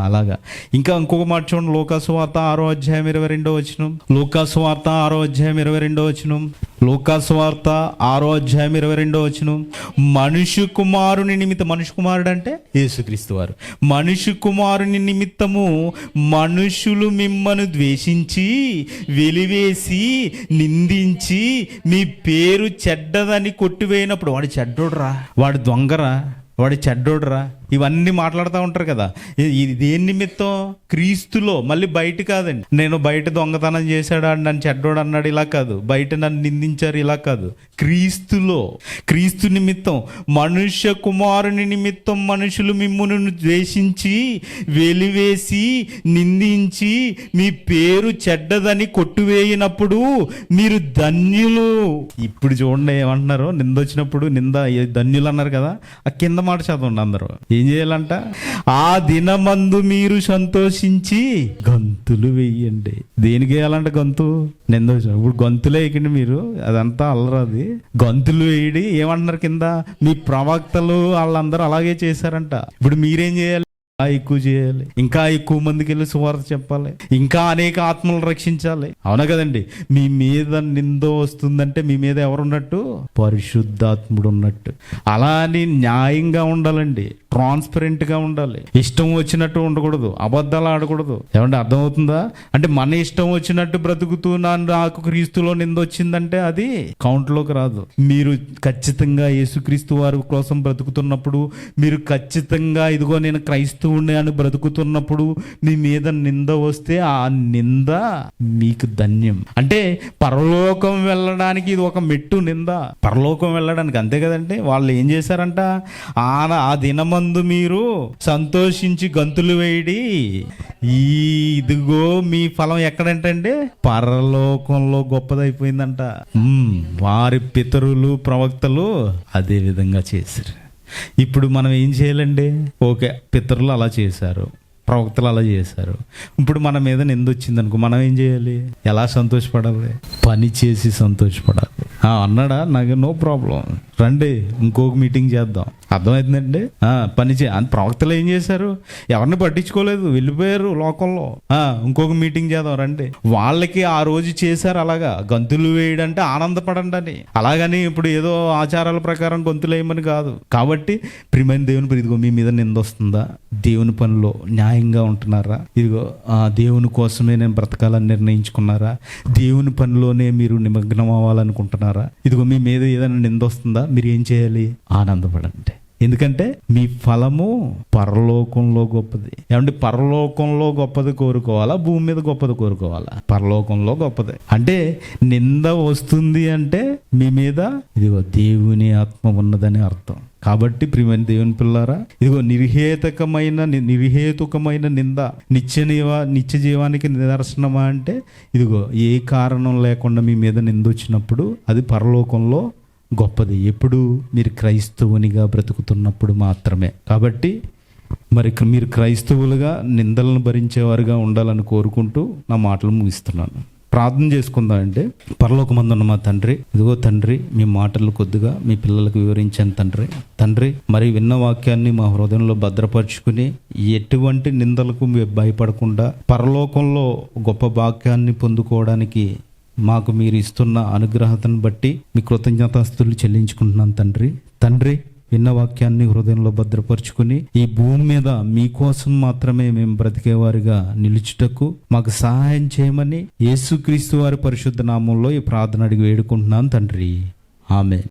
అలాగా. ఇంకా ఇంకొక మాట చూడండి. లోకాసు వార్త 6వ అధ్యాయం 22వ వచనం. లోకాసు వార్త 6వ అధ్యాయం 22వ వచనం. లోకాసు వార్త 6వ అధ్యాయం 22వ వచనం. మనుష్య కుమారుని నిమిత్తం, మనుష్య కుమారుడు అంటే యేసుక్రీస్తు వారు, మనుష్య కుమారుని నిమిత్తము మనుషులు మిమ్మను ద్వేషించి వెలివేసి నిందించి మీ పేరు చెడ్డదని కొట్టివేయినప్పుడు, వాడు చెడ్డోడురా, వాడు దొంగరా, వాడు చెడ్డోడురా, ఇవన్నీ మాట్లాడుతూ ఉంటారు కదా. ఇది దేని నిమిత్తం? క్రీస్తులో. మళ్ళీ బయట కాదండి. నేను బయట దొంగతనం చేశాడు, నన్ను చెడ్డోడు అన్నాడు, ఇలా కాదు. బయట నన్ను నిందించారు, ఇలా కాదు. క్రీస్తులో, క్రీస్తు నిమిత్తం, మనుష్య కుమారుని నిమిత్తం మనుషులు మిమ్మును ద్వేషించి వెలివేసి నిందించి మీ పేరు చెడ్డదని కొట్టువేయినప్పుడు మీరు ధన్యులు. ఇప్పుడు చూడండి ఏమంటున్నారు? నింద వచ్చినప్పుడు, నింద ధన్యులు అన్నారు కదా, ఆ కింద మాట చదవండి అందరూ. ఏం చేయాలంట? ఆ దినమందు మీరు సంతోషించి గంతులు వేయండి. దేనికి వేయాలంట గంతు? నింద వచ్చిన ఇప్పుడు గంతులు వేయకండి మీరు, అదంతా అల్లరాది. గంతులు వేయడి. ఏమంటున్నారు కింద? మీ ప్రవక్తలు వాళ్ళందరూ అలాగే చేశారంట. ఇప్పుడు మీరేం చేయాలి? ఎక్కువ చేయాలి, ఇంకా ఎక్కువ మందికి వెళ్ళి సువార్త చెప్పాలి, ఇంకా అనేక ఆత్మలు రక్షించాలి. అవునా కదండి? మీ మీద నింద వస్తుందంటే మీ మీద ఎవరున్నట్టు? పరిశుద్ధాత్ముడు ఉన్నట్టు. అలా అని న్యాయంగా ఉండాలండి, ట్రాన్స్పరెంట్గా ఉండాలి. ఇష్టం వచ్చినట్టు ఉండకూడదు, అబద్ధాలు ఆడకూడదు. ఏమంటే అర్థమవుతుందా? అంటే మన ఇష్టం వచ్చినట్టు బ్రతుకుతూ నాకు క్రీస్తులో నింద వచ్చిందంటే అది కౌంట్లోకి రాదు. మీరు ఖచ్చితంగా యేసుక్రీస్తు వారి కోసం బ్రతుకుతున్నప్పుడు, మీరు ఖచ్చితంగా ఇదిగో నేను క్రైస్తవుని అని బ్రతుకుతున్నప్పుడు మీ మీద నింద వస్తే ఆ నింద మీకు ధన్యం. అంటే పరలోకం వెళ్ళడానికి ఇది ఒక మెట్టు. నింద పరలోకం వెళ్ళడానికి, అంతే కదండి. వాళ్ళు ఏం చేశారంట? ఆ దినమందు మీరు సంతోషించి గంతులు వేయడి, ఇదిగో మీ ఫలం ఎక్కడంటే పరలోకంలో గొప్పదైపోయిందంట. వారి పితరులు ప్రవక్తలు అదే విధంగా చేశారు. ఇప్పుడు మనం ఏం చేయాలండి? ఓకే, పితరులు అలా చేశారు, ప్రవక్తలు అలా చేశారు. ఇప్పుడు మన మీద నింద వచ్చింది అనుకో, మనం ఏం చేయాలి? ఎలా సంతోషపడాలి? పని చేసి సంతోషపడాలి. అన్నాడా, నాకు నో ప్రాబ్లం, రండి ఇంకొక మీటింగ్ చేద్దాం. అర్థమవుతుందండి? పని ప్రవక్తలు ఏం చేశారు? ఎవరిని పట్టించుకోలేదు, వెళ్ళిపోయారు లోకంలో. ఇంకొక మీటింగ్ చేద్దాం రండి. వాళ్ళకి ఆ రోజు చేశారు అలాగా, గంతులు వేయడంటే ఆనందపడండి అని. అలాగని ఇప్పుడు ఏదో ఆచారాల ప్రకారం గంతులు వేయమని కాదు. కాబట్టి ప్రియమైన దేవుని ఇదిగో మీ మీద నింద వస్తుందా? దేవుని పనిలో న్యాయంగా ఉంటున్నారా? ఇదిగో దేవుని కోసమే నేను బ్రతకాలని నిర్ణయించుకున్నారా? దేవుని పనిలోనే మీరు నిమగ్నం అవ్వాలనుకుంటున్నారా? ఇదిగో మీ మీద ఏదైనా నింద వస్తుందా? మీరు ఏం చేయాలి? ఆనందపడండి. ఎందుకంటే మీ ఫలము పరలోకంలో గొప్పది. ఏమంటే పరలోకంలో గొప్పది కోరుకోవాలా, భూమి మీద గొప్పది కోరుకోవాలా? పరలోకంలో గొప్పది. అంటే నింద వస్తుంది అంటే మీ మీద ఇదిగో దేవుని ఆత్మ ఉన్నదని అర్థం. కాబట్టి ప్రియమైన దేవుని పిల్లారా, ఇదిగో నిర్హేతుకమైన నింద నిత్య జీవానికి నిదర్శనమా అంటే ఇదిగో ఏ కారణం లేకుండా మీ మీద నింద వచ్చినప్పుడు అది పరలోకంలో గొప్పది. ఎప్పుడు? మీరు క్రైస్తవునిగా బ్రతుకుతున్నప్పుడు మాత్రమే. కాబట్టి మరి మీరు క్రైస్తవులుగా నిందలను భరించేవారుగా ఉండాలని కోరుకుంటూ నా మాటలు ముగిస్తున్నాను. ప్రార్థన చేసుకుందాం. అంటే పరలోకమందున్న మా తండ్రి, ఇదిగో తండ్రి, మీ మాటలు కొద్దిగా మీ పిల్లలకు వివరించాను తండ్రి. మరి విన్న వాక్యాన్ని మా హృదయంలో భద్రపరుచుకుని ఎటువంటి నిందలకు భయపడకుండా పరలోకంలో గొప్ప వాక్యాన్ని పొందుకోవడానికి మాకు మీరు ఇస్తున్న అనుగ్రహతను బట్టి మీ కృతజ్ఞతాస్తుతులు చెల్లించుకుంటున్నాను తండ్రి. విన్న వాక్యాన్ని హృదయంలో భద్రపరుచుకుని ఈ భూమి మీద మీకోసం మాత్రమే మేము బ్రతికేవారిగా నిలుచుటకు మాకు సహాయం చేయమని యేసుక్రీస్తు వారి పరిశుద్ధ నామంలో ఈ ప్రార్థన అడిగి వేడుకుంటున్నాను తండ్రి. ఆమేన్.